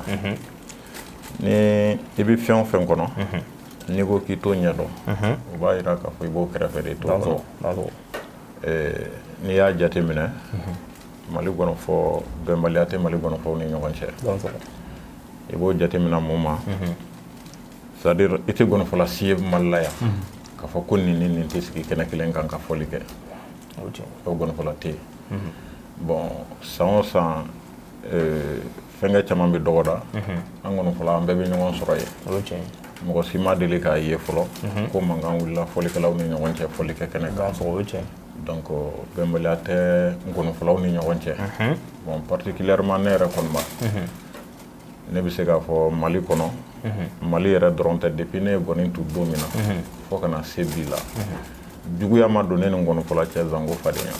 ni i bɛ fɛn o fɛn kɔnɔ n'i ko k'i t'o ɲɛdɔn o b'a jira k'a fɔ i b'o kɛrɛfɛ de t'o kɔnɔ n'i y'a jate minɛ Mali gɔnifɔ bɛnbaliya tɛ Mali gɔnifɔw ni ɲɔgɔn cɛ i b'o jate minɛ mun ma c'est à dire i tɛ gɔnifɔla si ye Mali la yan k'a fɔ ko nin ni nin tɛ sigi kɛnɛ kelen kan ka fɔli kɛ o gɔnifɔla tɛ yen bon san o san fɛnkɛ caman bɛ dɔgɔda an gɔnifɔla an bɛɛ bɛ ɲɔgɔn sɔrɔ yen mɔgɔ si ma deli k'a ye fɔlɔ ko mankan wulila fɔlikɛlaw ni ɲɔgɔn cɛ fɔli kɛ kɛnɛ kan donc bɛnbaliya tɛ gɔnifɔlaw ni ɲɔgɔn cɛ bon particulièrement ne yɛrɛ Kɔniba ne bɛ se k'a fɔ Mali kɔnɔ Mali yɛrɛ dɔrɔn tɛ depuis ne ye gɔni tu don min na fo ka na se bi la juguya ma don ne ni gɔnifɔla cɛ zango fadenya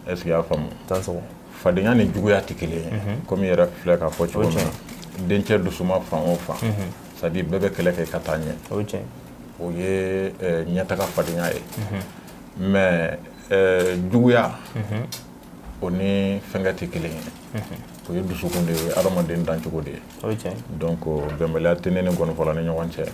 est ce que i y'a faamu fadenya ni juguya tɛ kelen ye comme i yɛrɛ filɛ k'a fɔ cogo min na dencɛ dusuma fan o fan c'est à dire bɛɛ bɛ kɛlɛ kɛ ka taa ɲɛ o ye ɲɛtaga fadenya ye mais juguya o ni fɛnkɛ tɛ kelen ye o ye dusukun de ye adamaden dancogo de ye donc bɛnbaliya tɛ ne ni gɔnifɔla ni ɲɔgɔn cɛ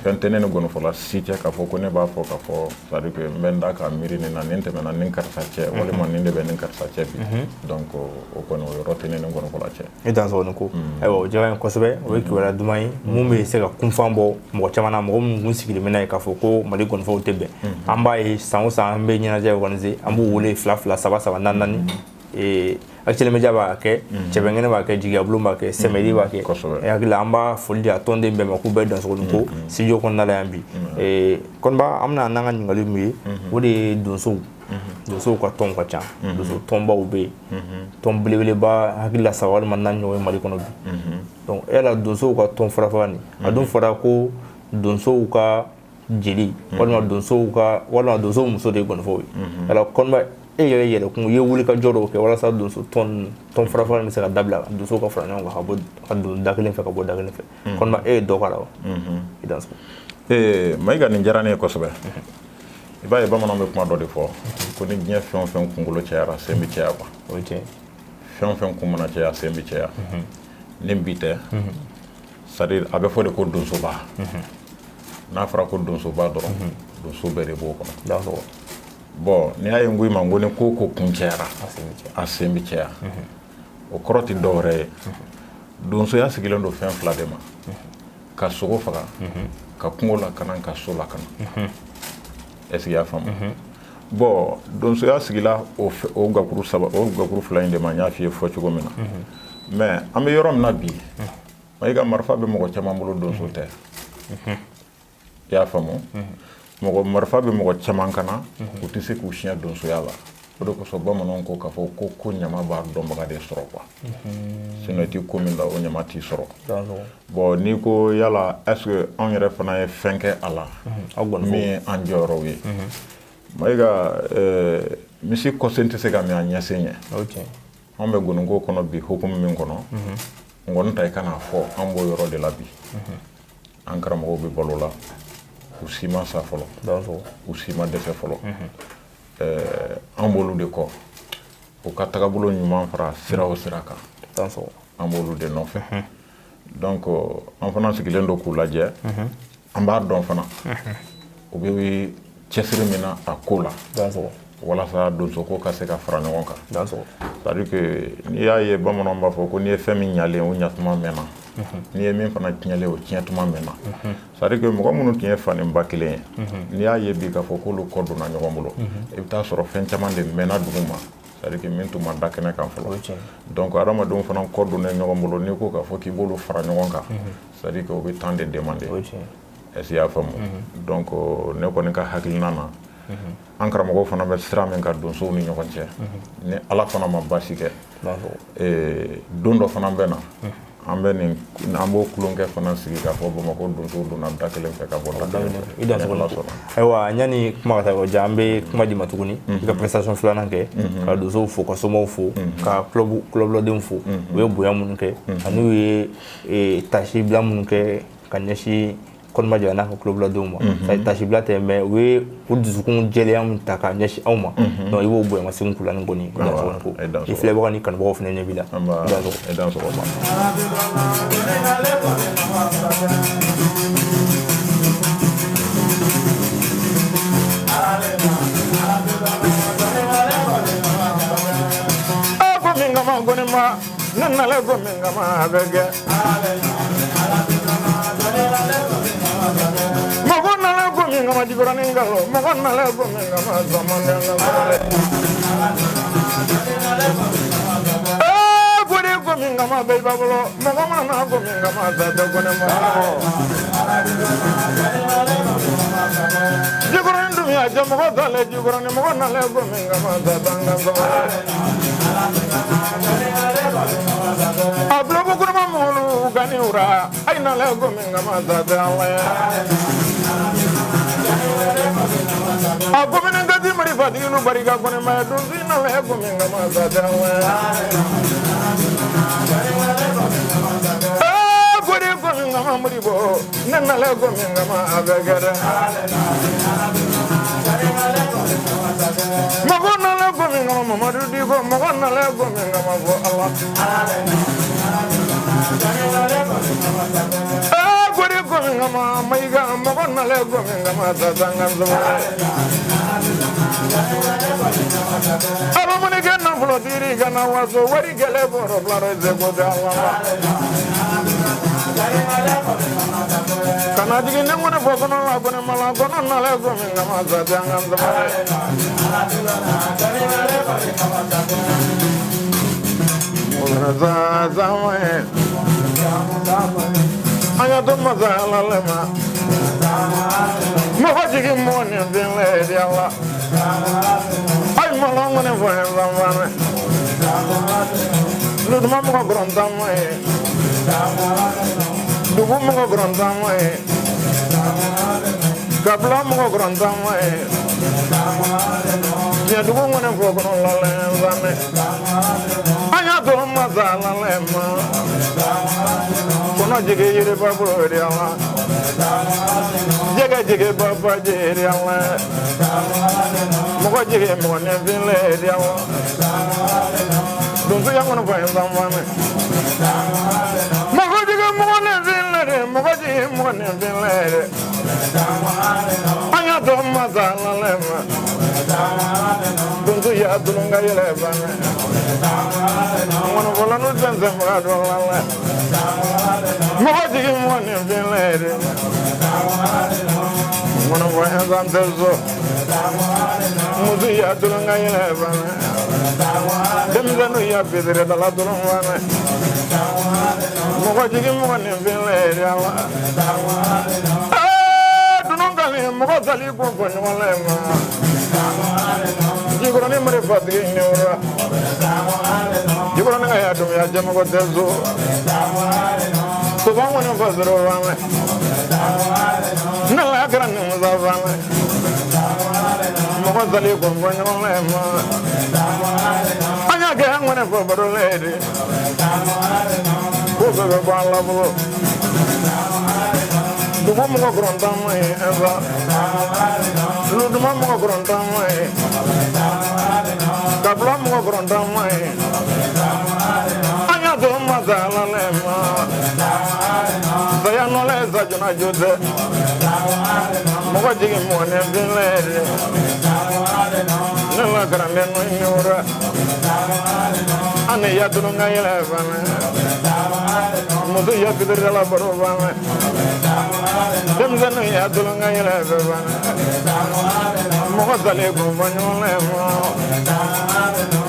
fɛn tɛ ne ni gɔnifɔla si cɛ k'a fɔ ko ne b'a fɔ k'a fɔ c'est à dire que n bɛ n da ka miiri nin na nin tɛmɛna nin karisa cɛ walima nin de bɛ nin karisa cɛ bi donc o kɔni o yɔrɔ tɛ ne ni gɔnifɔla cɛ i dansɔgɔ ni ko ayiwa o diyara n ye kosɛbɛ o ye kibaruya duman ye mun bɛ se ka kunfan bɔ mɔgɔ caman na mɔgɔ minnu kun sigilen bɛ n'a ye k'a fɔ ko mali gɔnifɔw tɛ bɛn an b'a ye san o san an bɛ ɲɛnajɛ organiser an b'u wele 2 2 3 3 4 4 Actuellement media b'a kɛ cɛbɛnkɛnɛ b'a kɛ jigiyabulon b'a kɛ sɛmɛdi b'a kɛ hakili an b'a foli di a tɔnden bɛɛ ma k'u bɛɛ dansɔgɔ ni ko studio kɔnɔna la yan bi kɔniba an bɛna n'an ka ɲininkali min ye o de ye donsow donsow ka tɔnw ka ca donso tɔnbaw bɛ yen tɔn belebeleba hakili la 3 walima 4 ɲɔgɔn ye mali kɔnɔ bi donc yala donsow ka tɔn fara ni a dun fɔra ko donsow ka jeli walima donsow muso de ye gɔnifɔw ye yala kɔniba e yɛrɛ yɛlɛkun ye wuli ka jɔ dɔw kɛ walasa donso tɔn fara bɛ se ka dabila donsow ka fara ɲɔgɔn kan ka don da kelen fɛ ka bɔ da kelen fɛ kɔniba e ye dɔ k'a la wa i dansɔgɔ Mayiga nin diyara ne ye kosɛbɛ i b'a ye bamananw bɛ kuma dɔ de fɔ ko ni diɲɛ fɛn o fɛn kunkolo cayara sen bɛ caya quoi o ye tiɲɛ fɛn o fɛn kun mana caya sen bɛ caya ni bi tɛ c'est à dire a bɛ fɔ de ko donsoba n'a fɔra ko donsoba dɔrɔn donso bɛɛ de b'o kɔnɔ bon ni y'a ye n ko i ma n ko ni ko ko kun cayara a sen bɛ caya o kɔrɔ tɛ dɔ wɛrɛ ye donsoya sigilen don fɛn 2 de ma ka sogo faga ka kungo lakana ka so lakana est-ce que i y'a faamu bon donsoya sigila o gakuru 2 in de ma n y'a f'i ye fɔ cogo min na mais an bɛ yɔrɔ min na bi Mayiga marifa bɛ mɔgɔ caman bolo donso tɛ i y'a faamu mɔgɔ marifa bɛ mɔgɔ caman kana u tɛ se k'u siɲɛ donsoya la o de kosɔn bamananw ko k'a fɔ ko ɲama b'a dɔnbaga de sɔrɔ quoi sinon i tɛ ko min la o ɲama t'i sɔrɔ bon n'i ko yala est-ce que anw yɛrɛ fana ye fɛn kɛ a la min ye an jɔyɔrɔw ye Mayiga misi kɔsen tɛ se ka min a ɲɛsen ɲɛ anw bɛ gononko kɔnɔ bi hukumu min kɔnɔ n kɔni ta i kan'a fɔ an b'o yɔrɔ de la bi an karamɔgɔw bɛ balo la u si ma sa fɔlɔ u si ma dɛsɛ fɔlɔ an b'olu de kɔ u ka tagabolo ɲuman fara sira o sira kan an b'olu de nɔfɛ donc an fana sigilen don k'u lajɛ an b'a dɔn fana u bɛ cɛsiri min na a ko la walasa donsoko ka se ka fara ɲɔgɔn kan c'est-à-dire que n'i y'a ye bamananw b'a fɔ ko n'i ye fɛn min ɲalen o ɲatuma mɛnna n'i ye min fana tiɲɛlen o tiɲɛtuma mɛnna c'est-à-dire que mɔgɔ minnu tun ye faninba kelen ye n'i y'a ye bi k'a fɔ k'olu kɔ donna ɲɔgɔn bolo i bɛ taa sɔrɔ fɛn caman de mɛnna dugu ma c'est-à-dire que min tun ma da kɛnɛ kan fɔlɔ donc adamadenw fana kɔ donnen ɲɔgɔn bolo n'i ko k'a fɔ k'i b'olu fara ɲɔgɔn kan c'est-à-dire que o bɛ temps de demander est-ce que i y'a faamu donc ne kɔni ka hakilina na an karamɔgɔw fana bɛ sira min ka donsow ni ɲɔgɔn cɛ ni ala fana ma basi kɛ don dɔ fana bɛ na an b'o kulonkɛ fana sigi k'a fɔ Bamakɔ donsow donna da kelen fɛ ka bɔ da kelen fɛ ayiwa yanni kuma ka taa yɔrɔ jan an bɛ kuma di ma tuguni i ka prestation 2nan kɛ ka donsow fo ka somɔgɔw fo ka kulɔbulɔdenw fo u ye bonya minnu kɛ ani u ye tasibila minnu kɛ ka ɲɛsin kɔniba jara n'a ka kulɔbulɔdenw ma tasibila tɛ mais u ye u dusukun jɛlenya min ta k'a ɲɛsin anw ma donc i b'o bonya segu kula ni kɔni i filɛbaga ni kanubagaw fana ɲɛ b'i la Ngama jigorani ngalo mogon nale go ngama zamane ngalo gode go ngama be babolo mogon na go ngama zada go ne mo jigorani dum ya jamo go dale jigorani mogon nale go ngama zada ngalo ablo go kurma mulu gani ura ay nale go ngama zada a gomina ngati mari fadilu bariga kone ma dunzi na le gominga ma zadawa gode gominga ma muri bo na le gominga ma abegara magona le gominga mamadu digo magona le gominga mabo Allah gori gominga maiga magona le gominga matatanga zuma Aramuni gana flodiri gana wazo wari gele boro blaro zego dawa kana jigi nemone fokono la gone mala gono na le gominga matatanga zuma Aya to mazala lema mo hajigi moni dinle diala ay malongo ne fo zamane ludu mo ko gronda mo e dubu mo ko gronda mo e kabla mo ko gronda mo e ya dubu mo ne fo kono la le zame aya to mazala lema kono jige yire baburo diala jige baba jere Allah mo jige mo ne vile diala donso yang ngono fa zamane mo jige mo ne vile mo jige mo ne vile anya do mazala lema donso ya dunga yele bane ngono bola no zanza ma do Allah mo jige mo ne vile mono wa hanzam tezo mudu ya dunga yele bane dem zanu ya bedere dala dunga wane mo ko jigi mo ne vele ya wa dunga le mo ko sali ko ko no le ma jigoro ne mare fadri ne ora jigoro ne ya dum ya jama ko tezo so ba mo ne fadro wane na la gran no zavana mo ko zali ko bonyo le ma anya ga ngone fo baro le ko ko ba la bo du mo ko gronda mo e eva lu du mo ko gronda mo e kabla mo ko gronda mo e anya do ma za la le ma saya no le za jona jode mo ko jigi mo ne vile ne la grande no ignora ane ya dunu ngayele vane mo do ya bidere la baro vane dem zanu ya dunu ngayele vane mo ko zale ko vanyo le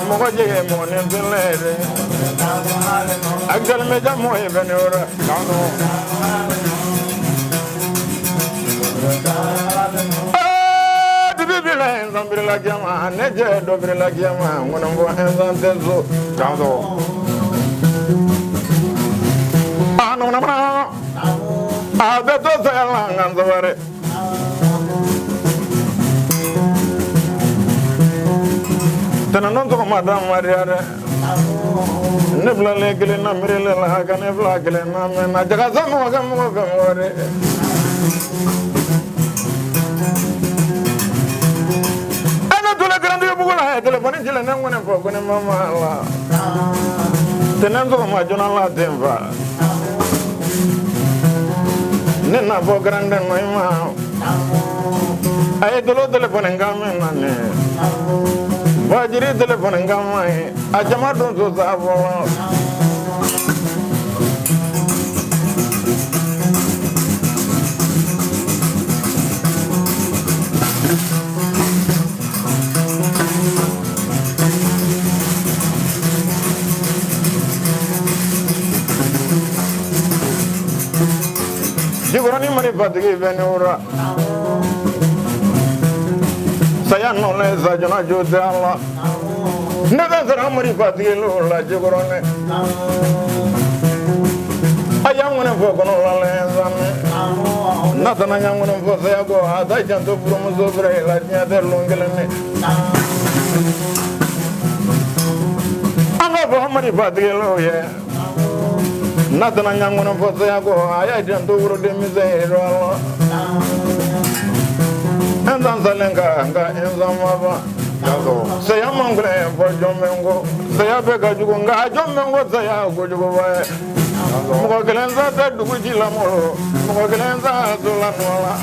mo ko jigi mo ne vile agal me jamo e venora kanu Zambirila Giama, Neja, Dobrila Giama, one of our hands on Tezo, Gando. Anona, I bet those are long and the very. Then I don't know Madame Maria. Nebla Legilina, Mirilla, Haganevla, Glenam, and I just don't know. Telepone jile nangone fo kone mama la tenanzo ma jona la temba nena fo grande no ima ay dolo telepone ngame nane wajiri telepone ngame ajama don so savo Jigorani mari patigi venura saya no le za jona jode Allah nada zara mari patigi lo la jigorone ayam ngone fo kono la le zame nada na nyam ngone fo saya go ada janto buru mo zobre la nya der longelene anga fo mari patigi lo ye Natana nyangono fosa yako aya janto wuro de misero Allah and insan salenka nga insan maba saya mangule fo jomengo saya be ka jugo nga jomengo saya go jugo ba mo kelen za ta dugu ji la mo kelen za to la nola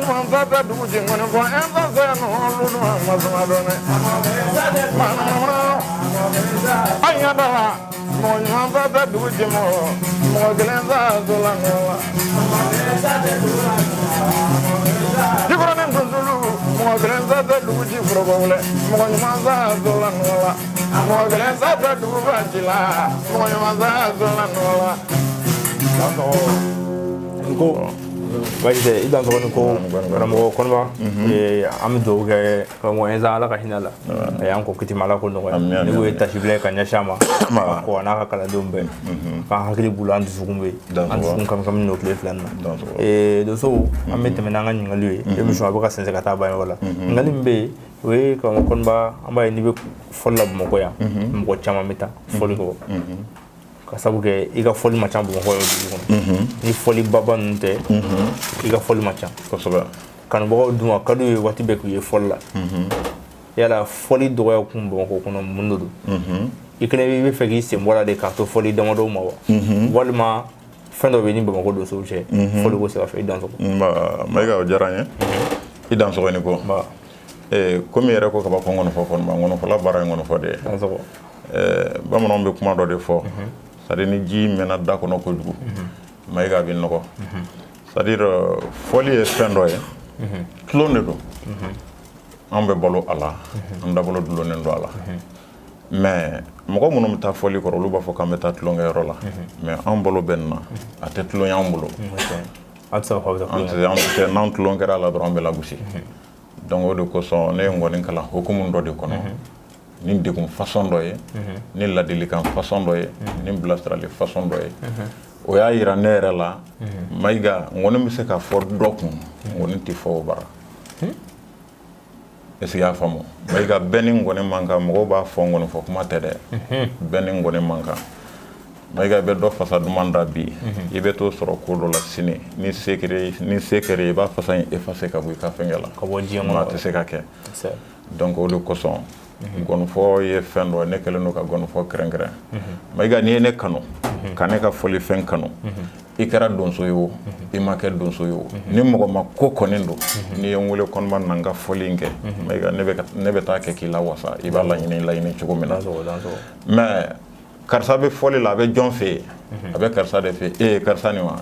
mo za ta dugu ji ngone fo insan sa no lu no ma ma do ne anya dala mo za ta dugu ji mo kelen za to la nola Jibran ndulu mo kelen za ta dugu ji frogole mo za to la nola mo kelen za ta dugu ba ji la mo za to la nola ko baje idan so ko ramo konba amdo ga ko mo enza ala ka hinala yan ko kiti mala ko no ni go tashible ka nyashama ko na ka kala dombe fa hakili bulan du sugumbe an sun kam no kle flan do so amete menanga ngalwe e so abaka sense ka ta ba wala ngalimbe we ko konba amba ni be folla mo ko ya mo chama meta foli ko kasabu ke iga foli macam bu ko ni foli baba nte iga foli macam ko soba kan bo duma kadu wati be ku ye folla yala foli do ya kum bo ko kono mundu ikene be fegi se wala de ka to foli do mo ma walma fendo be ni bo ko do so che foli ko se fa idan so ma ga jaranye idan so ni ko ba comme yere ko ka ba ko ngono fo kon ba ngono fo la bara ngono fo de ba mo non be kuma do de fo c'est-à-dire ni ji mena da ko noko jugu mayga bin noko c'est-à-dire folie e fendo e clone do ambe bolo ala anda bolo dulo nen do ala mais moko munum ta folie ko lu ba fo kam ta tlonga yoro la mais am bolo benna ate tlon yam bolo atsa ko da ante nan tlonga la do ambe la gusi donc de ko so ne ngoni kala hukumun do de kono ni dekum façon doye ni ladilikan façon doye ni blastrali façon doye o ya ira nere la maiga ngone mi se ka for dokun ngone ti fo bara esi ya famo maiga benin ngone manka mo ba fo ngone fo kuma tede benin ngone manka maiga be do fasa demanda bi ibe to soro ko do la sini ni sekere ba fasa effacer ka bu ka fengela ko bo di ma te se ka ke donc o le coson gon fo ye fendo ne kele no ka gon fo krengre maiga ni ne kanu kane ka foli fen kanu ikara donso yo imake donso yo ni mo ma ko konindo ni yongule kon man nanga foli nge maiga ne be ta ke kila wasa ibala ni la ni chugo mina mais karsa be foli la be jonfe abe karsa de fe karsa ni wa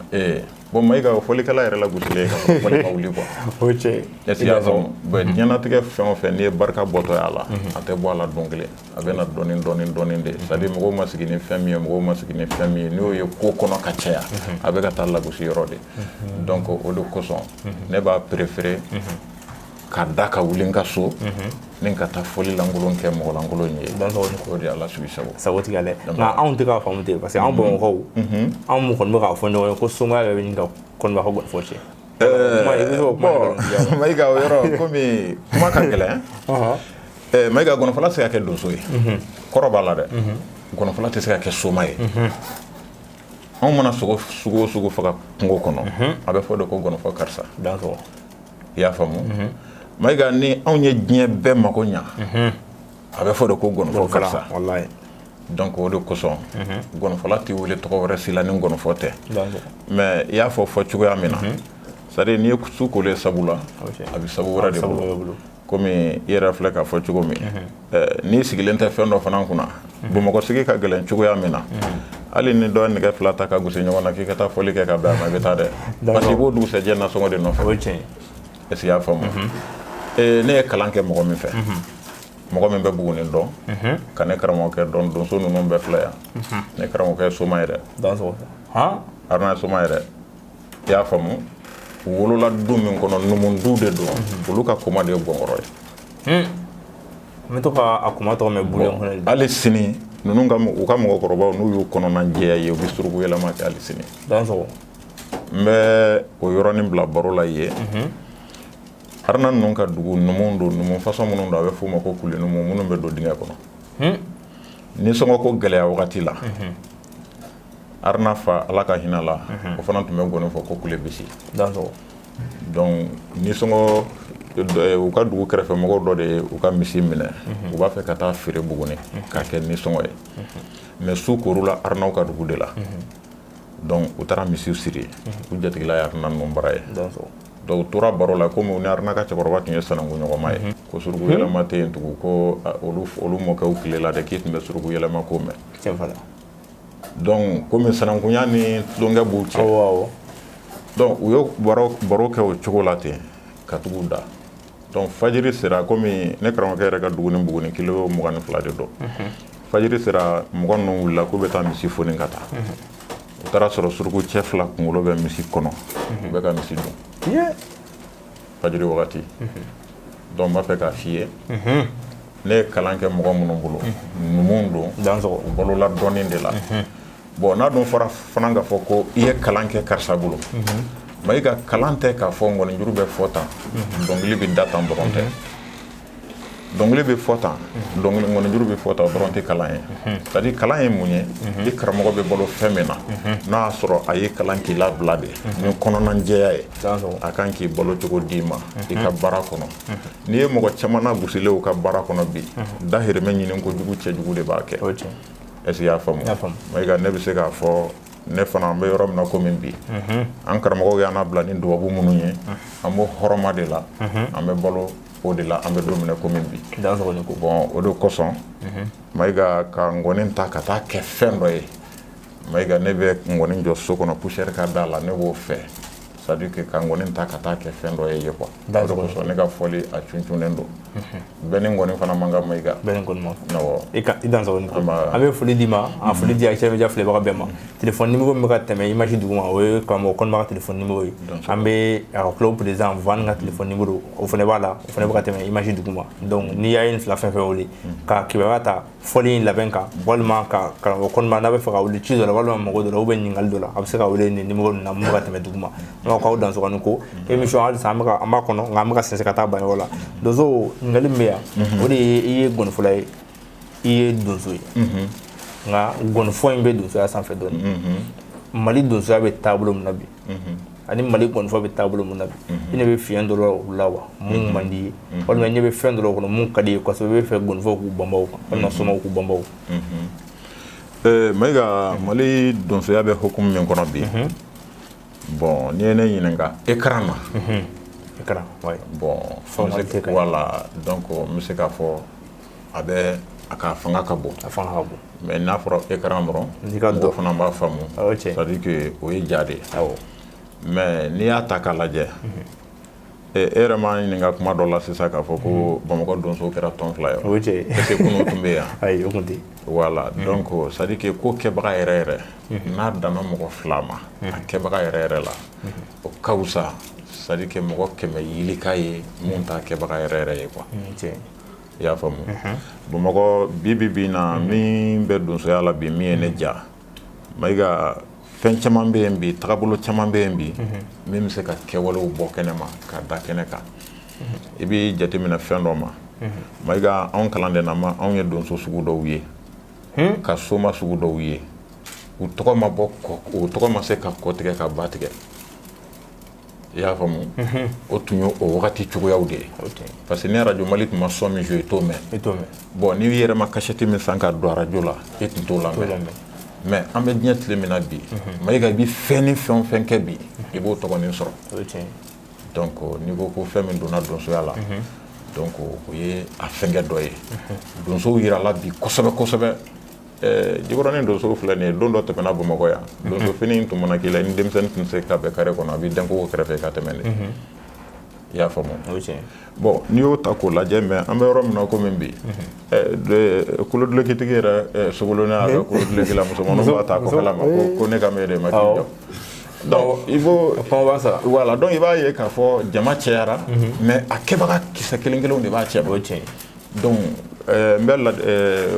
bon maiga foli kala yere la gutile ka foli ka wuli quoi oche ya so be nyana tike fen ni barka boto ala ate bo ala dongle abe na donin de sadi mo ma sigini fami mo ma sigini fami ni o ye ko kono ka cheya abe ka talla gusi yorode donc o do koson ne ba préférer ka daka wulinga so ninka ta foli langolon ke mo langolon ye dans ko di ala subi sabo tigale na on te ka famu te parce que on bon ko on mo kon mo ka fo no ko so ma be ni ka kon ba ko gon fo che maiga yoro komi kuma ka gele maiga gon fala se ka ke doso ye koro bala de gon fala te se ka ke so mai on mona sugo faka ngo kono abe fo de ko gon fo karsa dans ya famu maiga ni on ye dien be mako nya abe fo de ko gon fo karsa wallahi donc o de koson gon fo la ti wole to ko resila ni gon fo te mais ya fo chugo ya mina sare ni ku ko le sabula abi sabura de bulu comme yera fleka fo chugo mi ni sigilenta fendo fana kuna bu mako sigi ka gelen chugo ya mina ali ni do ni ga flata ka gusi nyona ki kata foli ke ka ba ma betade pati bo du se jenna so ngode no fo esi ya famo ne kalanke mo mi fe mo mi be bu ni do kan e karamo ke don so no be flaya ne karamo ke so mayre dans so ha arna so mayre ya famo wolo la dum min kono numun dude do bulu ka koma de bongoroy me to ka akuma to me bulen hono ali sini nunu ngam u kam ko roba nu yu kono na jeya ye bisturu ko yela ma ka ali sini dans so me o yoroni bla barola ye arna non ka dugu numun façon munun da be fu ma ko kulé munun be do dinga kono ni songo ko gele wakati la Arna fa ala ka hinɛ la o fana tun bɛ gɔni fɔ ko kule bisi donc ni sɔngɔ u ka dugu kɛrɛfɛ mɔgɔw dɔ de ye u ka misi minɛ u b'a fɛ ka taa feere Buguni k'a kɛ nisɔngɔ ye mais su korula Arnaw ka dugu de la donc u taara misiw siri u jatigila ye Arna ninnu bara ye donc u tora baro la komi u ni Arna ka cɛkɔrɔba tun ye sanangu ɲɔgɔnma ye ko suruku yɛlɛma tɛ yen tugun ko olu mɔkɛw tilela dɛ k'i tun bɛ suruku yɛlɛma ko mɛn donc komi sananguya ni tulonkɛ b'u cɛ donc u ye baro kɛ o cogo la ten ka tugu da donc fajiri sera komi ne karamɔgɔkɛ yɛrɛ ka dugu ni Buguni kilo 22 de don fajiri sera mɔgɔ ninnu wulila k'u bɛ taa misi foni ka taa u taara sɔrɔ suruku cɛ 2 kunkolo bɛ misi kɔnɔ u bɛ ka misi dun fajiri wagati donc n b'a fɛ k'a f'i ye ne ye kalan kɛ mɔgɔ minnu bolo numu don u balola dɔɔnin de la bon n'a dun fɔra fana k'a fɔ ko i ye kalan kɛ karisa bolo mais i ka kalan tɛ k'a fɔ ngɔnijuru bɛ fɔ tan dɔnkili bɛ da tan dɔrɔn tɛ dɔnkili bɛ fɔ tan ngɔnijuru bɛ fɔ tan dɔrɔn tɛ kalan ye c'est à dire kalan ye mun ye i karamɔgɔ bɛ balo fɛn min na n'a y'a sɔrɔ a ye kalan k'i labila de ni kɔnɔna jɛya ye a kan k'i balo cogo d'i ma i ka baara kɔnɔ n'i ye mɔgɔ caman lagosilen u ka baara kɔnɔ bi dahirimɛ ɲini kojugu cɛjugu de b'a kɛ est-ce que i y'a faamu Mayiga ne bɛ se k'a fɔ ne fana an bɛ yɔrɔ min na komi bi an karamɔgɔw y'an labila ni dubabu minnu ye an b'o hɔrɔma de la an bɛ balo o de la an bɛ don minɛ komi bi bon o de kosɔn Mayiga ka ngɔni ta ka taa kɛ fɛn dɔ ye Mayiga ne bɛ ngɔni jɔ so kɔnɔ poussière ka da la ne b'o fɛ c'est à dire que ka ngɔni ta ka taa kɛ fɛn dɔ ye quoi o de kosɔn ne ka fɔli a cuncunnen don bɛɛ ni ngɔni fana man kan Mayiga bɛɛ ni ngɔni man kan i dansɔgɔni ko an bɛ foli d'i ma a foli di Actu Media filɛbaga bɛɛ ma téléphone numéro min bɛ ka tɛmɛ image duguma o ye karamɔgɔ Kɔnima ka téléphone numéro ye an bɛ a ka club président Van ka téléphone numéro o fana b'a la o fana bɛ ka tɛmɛ image duguma donc n'i y'a ye nin fila fɛn fɛn wele ka kibaruya ta fɔli in labɛn kan walima ka karamɔgɔ Kɔnima n'a bɛ fɛ ka wele ci dɔ la walima mɔgɔ dɔ la ou bien ɲininkali dɔ la a bɛ se ka wele nin numéro nin na mun bɛ ka tɛmɛ duguma donc k'aw dansɔgɔni ko émission halisa an b'a kɔnɔ nka an bɛ ka sɛnsɛn ka taa ban yɔrɔ la donso ɲininkali min bɛ yan o de ye i ye gɔnifɔla ye i ye donso ye nka gɔnifɔ in bɛ donsoya sanfɛ dɔɔnin Mali donsoya bɛ taabolo min na bi ani Mali gɔnifɔ bɛ taabolo min na bi i ne bɛ fiɲɛ dɔ la o la wa mun man di ye walima i ɲɛ bɛ fɛn dɔ la o kɔnɔ mun ka di ye kosɛbɛ i bɛ fɛ gɔnifɔw k'u banbaw kan walima somaw k'u banbaw Mayiga Mali donsoya bɛ hukumu min kɔnɔ bi bon n'i ye ne ɲininka écran na écran bon voilà donc n bɛ se k'a fɔ a ka fanga ka bon mais n'a fɔra écran dɔrɔn mɔgɔ fana b'a faamu c'est à dire que o ye ja de ye mais n'i y'a ta k'a lajɛ e yɛrɛ m'a ɲininka kuma dɔ la sisan k'a fɔ ko Bamakɔ donso kɛra tɔn 2 ye est-ce que kunun tun bɛ yan ayi o tun tɛ voilà donc c'est à dire que ko kɛbaga yɛrɛ n'a danna mɔgɔ 2 ma a kɛbaga yɛrɛ la o ka wusa c'est à dire que mɔgɔ 100 yilika ye mun t'a kɛbaga yɛrɛ ye quoi i y'a faamu Bamakɔ bi na min bɛ donsoya la bi min ye ne ja Mayiga fɛn caman bɛ yen bi tagabolo caman bɛ yen bi min bɛ se ka kɛwalew bɔ kɛnɛ ma ka da kɛnɛ kan i bɛ jateminɛ fɛn dɔ ma Mayiga anw kalanden na ma anw ye donso sugu dɔw ye ka soma sugu dɔw ye u tɔgɔ ma se ka kɔ tigɛ ka ba tigɛ i y'a faamu o tun ye o wagati cogoyaw de ye parce que ni radio Mali tun ma son min joué i t'o mɛn bon n'i yɛrɛ ma cachette min san ka don radio la i tun t'o lamɛn mais an bɛ diɲɛ tile min na bi Mayiga i bɛ fɛn ni fɛn o fɛn kɛ bi i b'o tɔgɔnin sɔrɔ donc n'i ko ko fɛn min donna donsoya la donc o ye a fɛnkɛ dɔ ye donsow yirala bi kosɛbɛ kosɛbɛ Jikɔrɔni donso filɛ nin ye don dɔ tɛmɛna Bamakɔ yan donso fini tun mana k'i la ni denmisɛnnin tun se ka bɛn kare kɔnɔ a b'i dɛn kogo kɛrɛfɛ ka tɛmɛ de i y'a faamu bon n'i y'o ta k'o lajɛ mais an bɛ yɔrɔ min na komi bi kolodulekitigi yɛrɛ sogolon y'a kɛ koloduleki la musomanninw b'a ta kɔfɛla ma ko ne ka mɛn de ma k'i jɔ donc il faut voilà donc i b'a ye k'a fɔ jama cɛyara mais a kɛbaga kisɛ kelen kelenw de b'a cɛ donc n bɛ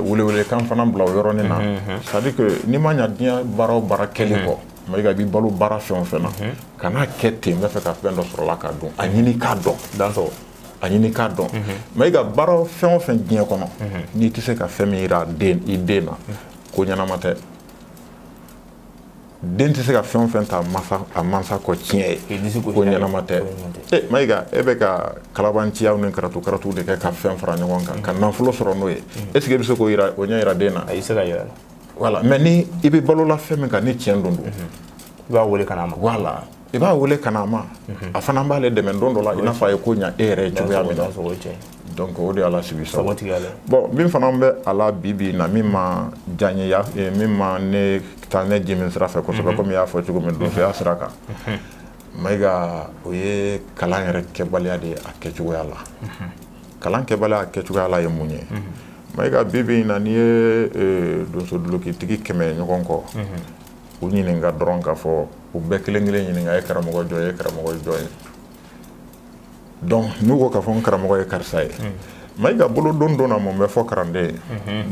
welewelekan fana bila o yɔrɔnin na c'est à dire que n'i ma ɲa diɲɛ baara o baara kɛli kɔ Mayiga b'i balo baara fɛn o fɛn na kana kɛ ten n bɛ fɛ ka fɛn dɔ sɔrɔ la k'a dɔn a ɲini k'a dɔn a ɲini k'a dɔn Mayiga baara fɛn o fɛn diɲɛ kɔnɔ n'i tɛ se ka fɛn min yira i den na ko ɲɛnama tɛ den tɛ se ka fɛn o fɛn ta a mansa kɔ tiɲɛ ye ko ɲɛnama tɛ Mayiga e bɛ ka kalabanciyaw ni karatu de kɛ ka fɛn fara ɲɔgɔn kan ka nafolo sɔrɔ n'o ye est-ce que i bɛ se k'o ɲɛ yira den na ayi se ka yira voilà mais ni i bɛ balola fɛn min kan ni tiɲɛ don i b'a wele ka na ma voilà i b'a wele ka na ma a fana b'ale dɛmɛ don dɔ la i n'a fɔ a ye ko ɲɛ e yɛrɛ ye cogoya min na donc o de y'ala sigi sago bon min fana bɛ a la bi na min ma diya n ye min ma ne taa ne jimi sira fɛ kosɛbɛ komi i y'a fɔ cogo min donsoya sira kan Mayiga o ye kalan yɛrɛ kɛbaliya de a kɛcogoya la kalan kɛbaliya a kɛcogoya la ye mun ye Mayiga bi na n'i ye donso dulokitigi 100 ɲɔgɔn kɔ u ɲininka dɔrɔn k'a fɔ u bɛɛ kelen ɲininka ye karamɔgɔ jɔn ye karamɔgɔ jɔn ye donc n'u ko k'a fɔ n karamɔgɔ ye karisa ye Mayiga bolo don na mun bɛ fɔ karanden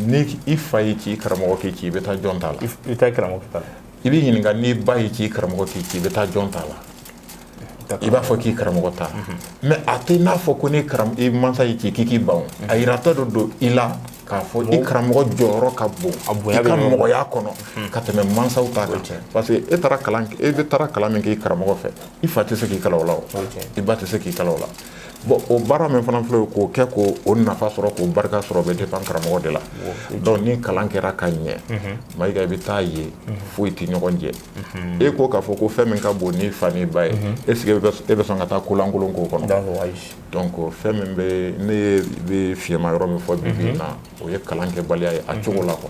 ni i fa y'i ci karamɔgɔ k'i ci i bɛ taa jɔn t'a la i bɛ taa karamɔgɔ t'a la i bɛ ɲininka n'i ba y'i ci karamɔgɔ k'i ci i bɛ taa jɔn t'a la i b'a fɔ k'i karamɔgɔ t'a mais a tɛ n'a fɔ ko i mansa y'i ci k'i ban a yiratɔ dɔ don i la k'a fɔ i karamɔgɔ jɔyɔrɔ ka bon i ka mɔgɔya kɔnɔ ka tɛmɛ mansaw ta kan parce que e bɛ taara kalan min kɛ i karamɔgɔ fɛ i fa tɛ se k'i kalan o la i ba tɛ se k'i kalan o la bon o baara min fana filɛ k'o kɛ k'o nafa sɔrɔ k'o barika sɔrɔ bɛ dépend karamɔgɔ de la donc ni kalan kɛra ka ɲɛ Mayiga i bɛ taa ye foyi tɛ ɲɔgɔn jɛ e ko k'a fɔ ko fɛn min ka bon n'i fa n'i ba ye est-ce que e bɛ sɔn ka taa kolankolon k'o kɔnɔ donc fɛn min bɛ ne bɛ fiyɛma yɔrɔ min fɔ bi na o ye kalan kɛbaliya ye a cogo la quoi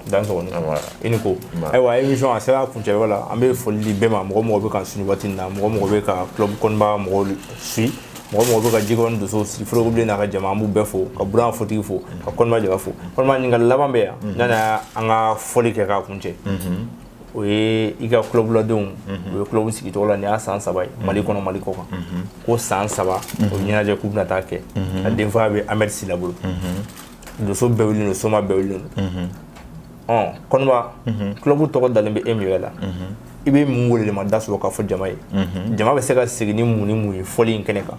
i ni ko ayiwa émission a sera kuncɛyɔrɔ la an bɛ foli di bɛɛ ma mɔgɔ bɛ ka suni waati in na mɔgɔ bɛ ka club kɔnɔba mɔgɔw suit mɔgɔ bɛ ka Jikɔrɔni Doso Foroko Bilen n'a ka jama an b'u bɛɛ fo ka Buran Fotigi fo ka Kɔnɔba Jaba fo Kɔnɔba ɲininkali laban bɛ yan yani an ka fɔli kɛ k'a kuncɛ o ye i ka club ladenw o ye club sigi tɔgɔ la nin y'a san 3 ye Mali kɔnɔ Mali kɔ kan ko san 3 o ɲɛnajɛ k'u bɛna taa kɛ a denfaya bɛ Ahmed Sila bolo Doso bɛɛ wililen don Soma bɛɛ wililen don Kɔnɔba club tɔgɔ dalen bɛ e min yɛrɛ la i bɛ mun wele ma da sɔrɔ k'a fɔ jama ye jama bɛ se ka segin ni mun ye fɔli in kɛnɛ kan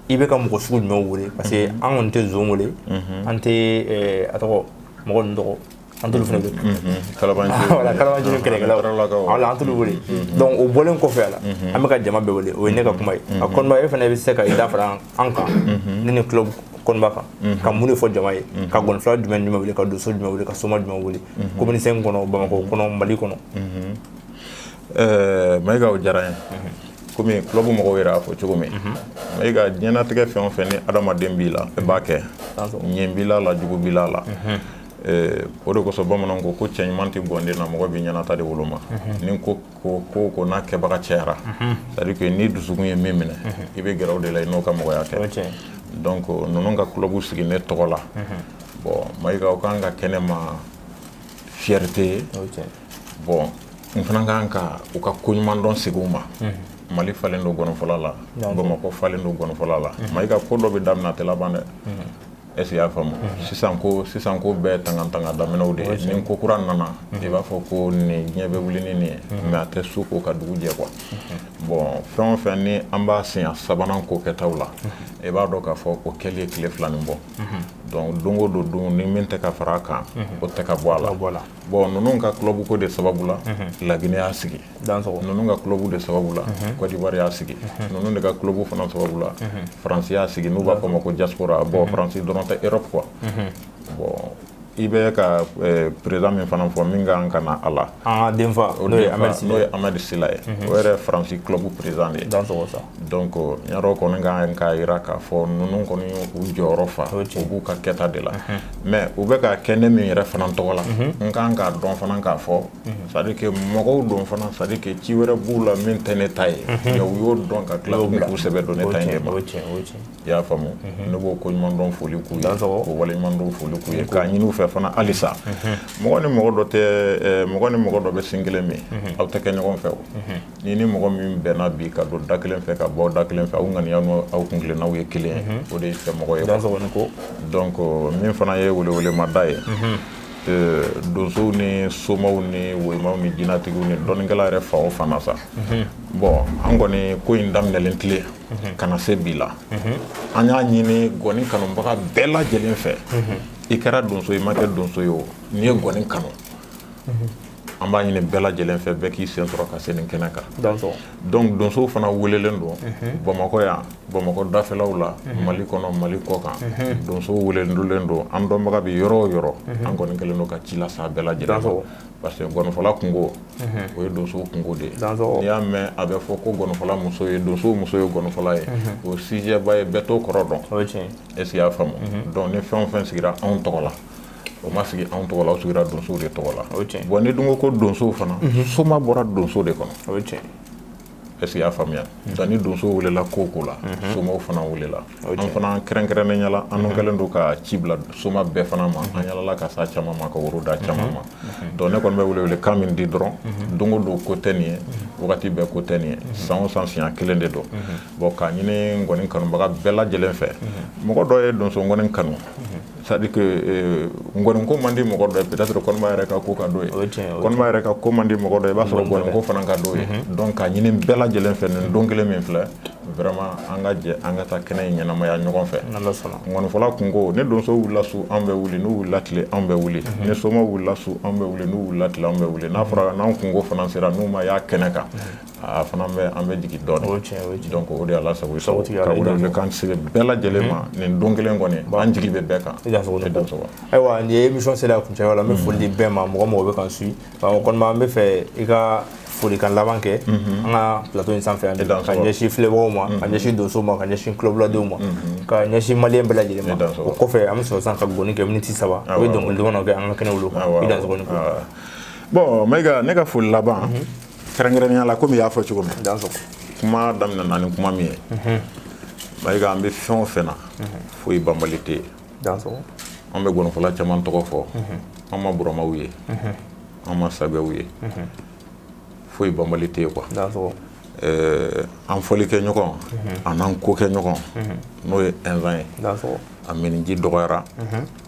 i bɛ ka mɔgɔ sugu jumɛn wele parce que an kɔni tɛ zon wele an tɛ a tɔgɔ mɔgɔ ninnu tɔgɔ an t'olu fana wele kalabanciw kɛlɛkɛlaw an t'olu wele donc o bɔlen kɔfɛ a la an bɛ ka jama bɛɛ wele o ye ne ka kuma ye a Kɔnɔba e fana bɛ se ka i da fara an kan ne ni club Kɔnɔba kan ka mun de fɔ jama ye ka gɔnifila jumɛn wele ka Doso jumɛn wele ka Soma jumɛn wele commune 5 kɔnɔ Bamakɔ kɔnɔ Mali kɔnɔ Mayiga o diyara n ye komi club mɔgɔw yɛrɛ y'a fɔ cogo min Mayiga diɲɛlatigɛ fɛn o fɛn ni adamaden b'i la i b'a kɛ ɲɛ b'i la jugu b'i la o de kosɔn bamananw ko cɛ ɲuman tɛ gɔnden na mɔgɔ b'i ɲɛnata de woloma ni ko n'a kɛbaga cɛyara c'est à dire que ni dusukun ye min minɛ i bɛ gɛrɛ o de la i n'o ka mɔgɔya kɛ donc ninnu ka club sigi ne tɔgɔ la bon Mayiga o kan ka kɛnɛ ma fierté ye bon n fana kan ka u ka koɲuman dɔn segin u ma Mali falen don gɔnifɔla la Bamakɔ falen don gɔnifɔla la Mayiga ko dɔ bɛ daminɛ a tɛ laban dɛ est-ce que i y'a faamu sisan ko bɛɛ tanga daminɛw de ye ni ko kura nana i b'a fɔ ko nin diɲɛ bɛ wuli ni nin ye mais a tɛ su ko ka dugu jɛ quoi bon fɛn o fɛn ni an b'a siɲɛ sabanan ko kɛtaw la i b'a dɔn k'a fɔ o kɛli ye tile 2 nin bɔ donc don o don ni min tɛ ka fara a kan o tɛ ka bɔ a la bon ninnu ka club ko de sababu la Laginɛ y'a sigi ninnu ka club de sababu la Côte d'Ivoire y'a sigi ninnu de ka club fana sababu la Faransi y'a sigi n'u b'a fɔ ma ko diaspora bon Faransi dɔrɔn tɛ Europe quoi bon i bɛ ka président min fana fɔ min kan ka na a la an ka denfa n'o ye Ahmed Sila ye o yɛrɛ Faransi club président de ye donc n y'a dɔn kɔni kan k'a jira k'a fɔ ninnu kɔni u jɔyɔrɔ fa u b'u ka kɛta de la mais u bɛ ka kɛ ne min yɛrɛ fana tɔgɔ la n kan k'a dɔn fana k'a fɔ c'est à dire que mɔgɔw don fana c'est à dire que ci wɛrɛ b'u la min tɛ ne ta ye mais u y'o dɔn ka tila k'u sɛbɛ don ne ta in de ma i y'a faamu ne b'o ko ɲuman dɔn foli k'u ye k'o wale ɲuman dɔn foli k'u ye k'a ɲini u fɛ fana halisa mɔgɔ ni mɔgɔ dɔ bɛ sin kelen min aw tɛ kɛ ɲɔgɔn fɛ o ni mɔgɔ min bɛnna bi ka don da kelen fɛ ka bɔ da kelen fɛ aw ŋaniya n'aw kuntilennaw ye kelen ye o de ye fɛ mɔgɔ ye donc min fana ye welewelemada ye donsow ni somaw ni woyimaw ni jinatigiw ni dɔnnikɛla yɛrɛ fa o fana sa bon an kɔni ko in daminɛlen tile kana se bi la an y'a ɲini gɔni kanubaga bɛɛ lajɛlen fɛ i kɛra donso i ma kɛ donso ye o n'i ye gɔni kanu an b'a ɲini bɛɛ lajɛlen fɛ bɛɛ k'i sen sɔrɔ ka se nin kɛnɛ kan donc donsow fana welelen don Bamakɔ yan Bamakɔ dafɛlaw la Mali kɔnɔ Mali kɔ kan donsow welelen don an dɔnbaga bɛ yɔrɔ o yɔrɔ an kɔni kɛlen don ka ci lase a bɛɛ lajɛlen ma parce que gɔnifɔla kungo o ye donsow kungo de ye n'i y'a mɛn a bɛ fɔ ko gɔnifɔla muso ye donsow muso ye gɔnifɔla ye o sijɛba ye bɛɛ t'o kɔrɔ dɔn est-ce que y'a faamu donc ni fɛn o fɛn sigira anw tɔgɔ la o ma sigi anw tɔgɔ la o sigira donsow de tɔgɔ la bon ni dun ko donsow fana soma bɔra donso de kɔnɔ est-ce que y'a faamuya donc ni donsow welela ko o ko la somaw fana welela an fana kɛrɛnkɛrɛnnenya la an kɛlen don ka ci bila soma bɛɛ fana ma an yalala ka sa caman ma ka woro da caman ma donc ne kɔni bɛ wele kan min di dɔrɔn don o don ko tɛ nin ye wagati bɛɛ ko tɛ nin ye san o san siɲɛ kelen de don bon k'a ɲini ngɔni kanubaga bɛɛ lajɛlen fɛ mɔgɔ dɔ ye donso ngɔni kanu c'est-à-dire que ngɔni ko man di mɔgɔ dɔ ye peut-être kɔnɔba yɛrɛ ka ko ka d'o ye kɔnɔba yɛrɛ ka ko man di mɔgɔ dɔ ye i b'a sɔrɔ ngɔni ko fana ka d'o ye donc k'a ɲini bɛɛ lajɛlen fɛ nin don kelen min filɛ vraiment an ka jɛ an ka taa kɛnɛ in ɲɛnamaya ɲɔgɔn fɛ ngɔnifɔla kungo ni donso wulila su an bɛ wuli n'u wulila tile an bɛ wuli ni soma wulila su an bɛ wuli n'u wulila tile an bɛ wuli n'a fɔra n'an kungo fana sera n'u ma y'a kɛnɛ kan a fana an bɛ jigin dɔɔnin donc o de y'a lasago i sago ka wele kan se bɛɛ lajɛlen ma nin don kelen kɔni an jigi bɛ bɛɛ kan ayiwa nin ye émission sera kuncɛyɔrɔ la n bɛ foli di bɛɛ ma mɔgɔ mɔgɔ bɛ kan suit o kɔni an bɛ fɛ i ka folikan laban kɛ an ka plateau in sanfɛ ka ɲɛsin filɛbagaw ma ka ɲɛsin donsow ma ka ɲɛsin kulobuladenw ma ka ɲɛsin maliyɛn bɛɛ lajɛlen ma o kɔfɛ an bɛ sɔrɔ sisan ka gɔni kɛ miniti 3 o ye dɔnkilidɔnnaw kɛ an ka kɛnɛ wolo kan i dansɔgɔni ko bon Mayiga ne ka foli laban kɛrɛnkɛrɛnnenya la komi i y'a fɔ cogo min kuma daminɛna ni kuma min ye Mayiga an bɛ fɛn o fɛn na foyi banbali tɛ yen an bɛ gɔnifɔla caman tɔgɔ fɔ an ma buramaw ye an ma sabɛw ye foyi banbali tɛ yen quoi an fɔli kɛ ɲɔgɔn an'an ko kɛ ɲɔgɔn n'o ye ɛnzan ye a miniji dɔgɔyara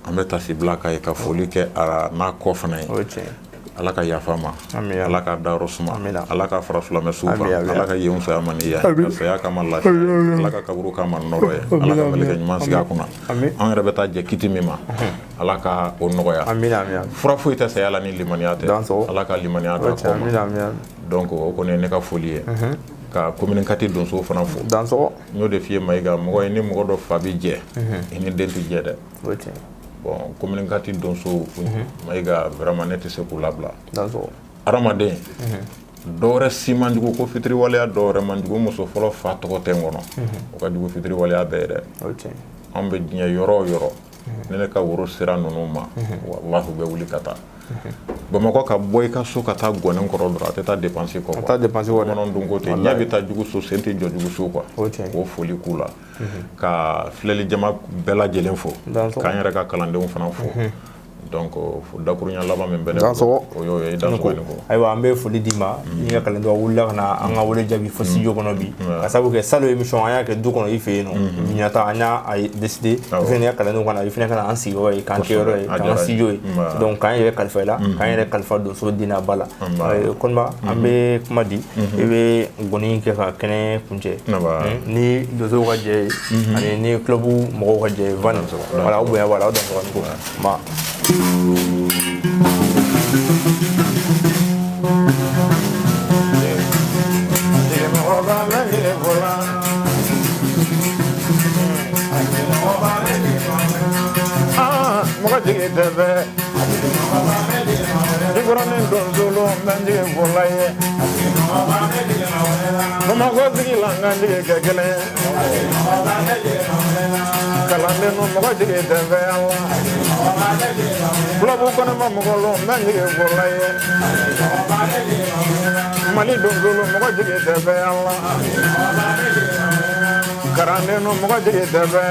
an bɛ tasi bila k'a ye ka foli kɛ n'a kɔ fana ye Ala ka yafa ma Ala ka dayɔrɔ suma Ala ka fara silamɛsuw kan Ala ka yen saya ma ni ya ka saya kama lafiya Ala ka kaburu kama nɔrɔ ye Ala ka meleke ɲuman sigi a kunna an yɛrɛ bɛ taa jɛ kiti min ma Ala ka o nɔgɔya fura foyi tɛ saya la ni limaniya tɛ Ala ka limaniya d'a kɔ ma donc o kɔni ye ne ka foli ye ka communiquer donsow fana fo n y'o de f'i ye Mayiga mɔgɔ ye ni mɔgɔ dɔ fa bi jɛ i ni den tɛ jɛ dɛ bon communiquer donsow Mayiga vraiment ne tɛ se k'u labila adamaden dɔwɛrɛ si man jugu ko fitiriwaleya dɔwɛrɛ man jugu muso fɔlɔ fa tɔgɔ tɛ n kɔnɔ o ka jugu fitiriwaleya bɛɛ ye dɛ an bɛ diɲɛ yɔrɔ o yɔrɔ ni ne ka woro sera ninnu ma wallahi u bɛ wuli ka taa Bamakɔ ka bɔ i ka so ka taa gɔni kɔrɔ dɔrɔn a tɛ taa dépense kɔ kɔnɔ dun ko tɛ ɲɛ bɛ taa jugu so sen tɛ jɔ jugu so quoi o foli k'u la ka filɛli jama bɛɛ lajɛlen fo k'an yɛrɛ ka kalandenw fana fo donc dakuruɲa laban min bɛ ne bolo o y'o ye i dansɔgɔni ko ayiwa an bɛ foli d'i ma i ka kalandenw wulila ka na an ka wele jaabi fo studio kɔnɔ bi ka sabu kɛ salon émission an y'a kɛ du kɔnɔ i fɛ yen nɔ ɲinata an y'a décidé i fana ka kalandenw ka na i fana ka na an sigiyɔrɔ ye k'an kɛyɔrɔ ye k'an ka studio ye donc k'an yɛrɛ kalifa i la k'an yɛrɛ kalifa donso den n'a ba la Koniba an bɛ kuma di i bɛ gɔni kɛ ka kɛnɛ kuncɛ ni donsow ka jɛ ye ani ni club mɔgɔw ka jɛ ye Van voilà aw bonya b'a la aw dansɔgɔni ko ma mɔgɔ jigi tɛ bɛ i bɔra ni donso bɛ n jigi fɔla ye Bamakɔ sigi la n ka jigi kɛ kelen ye kalanden mɔgɔ jigi tɛ bɛ yan wa fulabu kɔnɔ ma mɔgɔ lɔn n bɛ n jigi fɔla ye Mali donso mɔgɔ jigi tɛ bɛ yan wa kalanden mɔgɔ jigi tɛ bɛ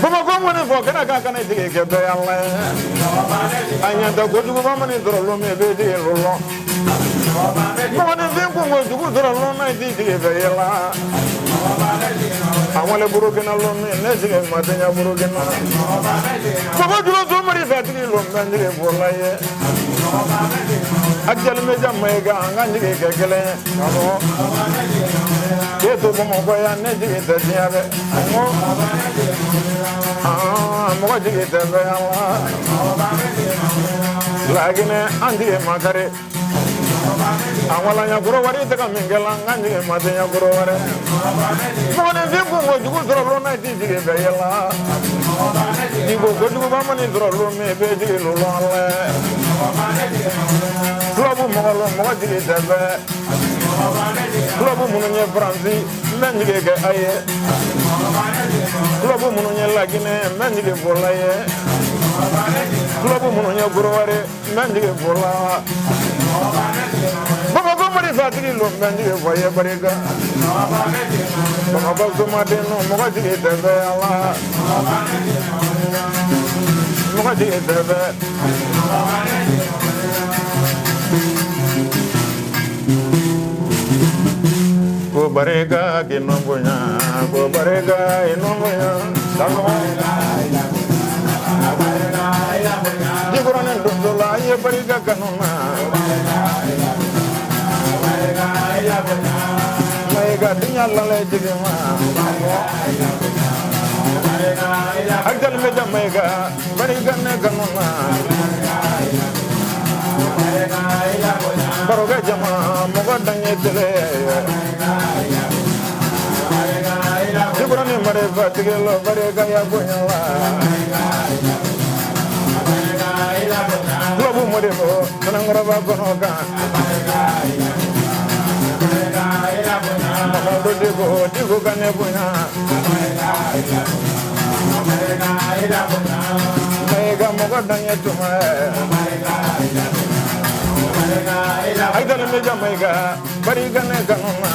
Bamakɔ mɔni fɔ kɛnɛ ka kana jigi kɛ bɛ yan la a ɲɛ tɛ kojugu bamani dɔrɔn min bɛ jigi lɔn mɔgɔninfin kun ko jugu dɔrɔn lɔn na ji jigi bɛ yɛlɛ a wale Burukina lɔn min ne jigi ma tɛ Burukina Baba julo to mari fɛ tigi lɔn bɛ jigi fɔla ye a jɛlimɛja Mayiga an ka jigi kɛ kelen ye to Bamakɔ yan ne jigi tɛ diɲɛ dɛ mɔgɔ jigi tɛ bɛ yan wa lagine andi makare awala nya goro wari te kam ngela ngani mate nya goro wari mone fi ko mo jugo dro lo na ti jige be yela ni go go jugo ba mani dro lo me be jige lo lo le club mo lo mo jige te be club mo nye franzi men jige ke aye club mo nye lagine men jige bola ye club mo nye goro wari men jige bola Baba Gomari Fatri Lumbandi, Voya Barega Baba Gomadino, Mogadi Deve Allah Mogadi Deve Go Barega, Ginomboya, Go Barega, Inomoya, Gigoran and Dundula, Barega Canona. Maiga dunya lale jigema Agdal meja maiga bariga ne ganuna Baroga jama moga danye tele Jibrani mare batigelo bariga ya bunyala Lobu modelo nanangara ba gonoga Digo gane buena Maiga moga danye tuma Aidal meja maiga bariga ne ganuna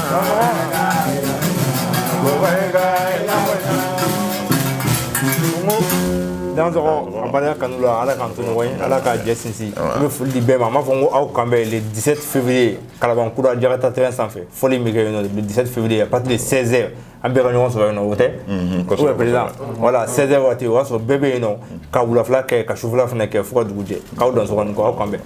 dans on va kanula ala kan tunu way ala ka jessinsi be fuldi be ma fongo aw kambe le 17 février kalaban kura jarata terrain sans fait folie mi le 17 février à partir de 16h en be réunion sur une hôtel le président voilà 16h wati waso bébé non ka wula fla ke ka shufla fna ke fo duguje ka don so ko kambe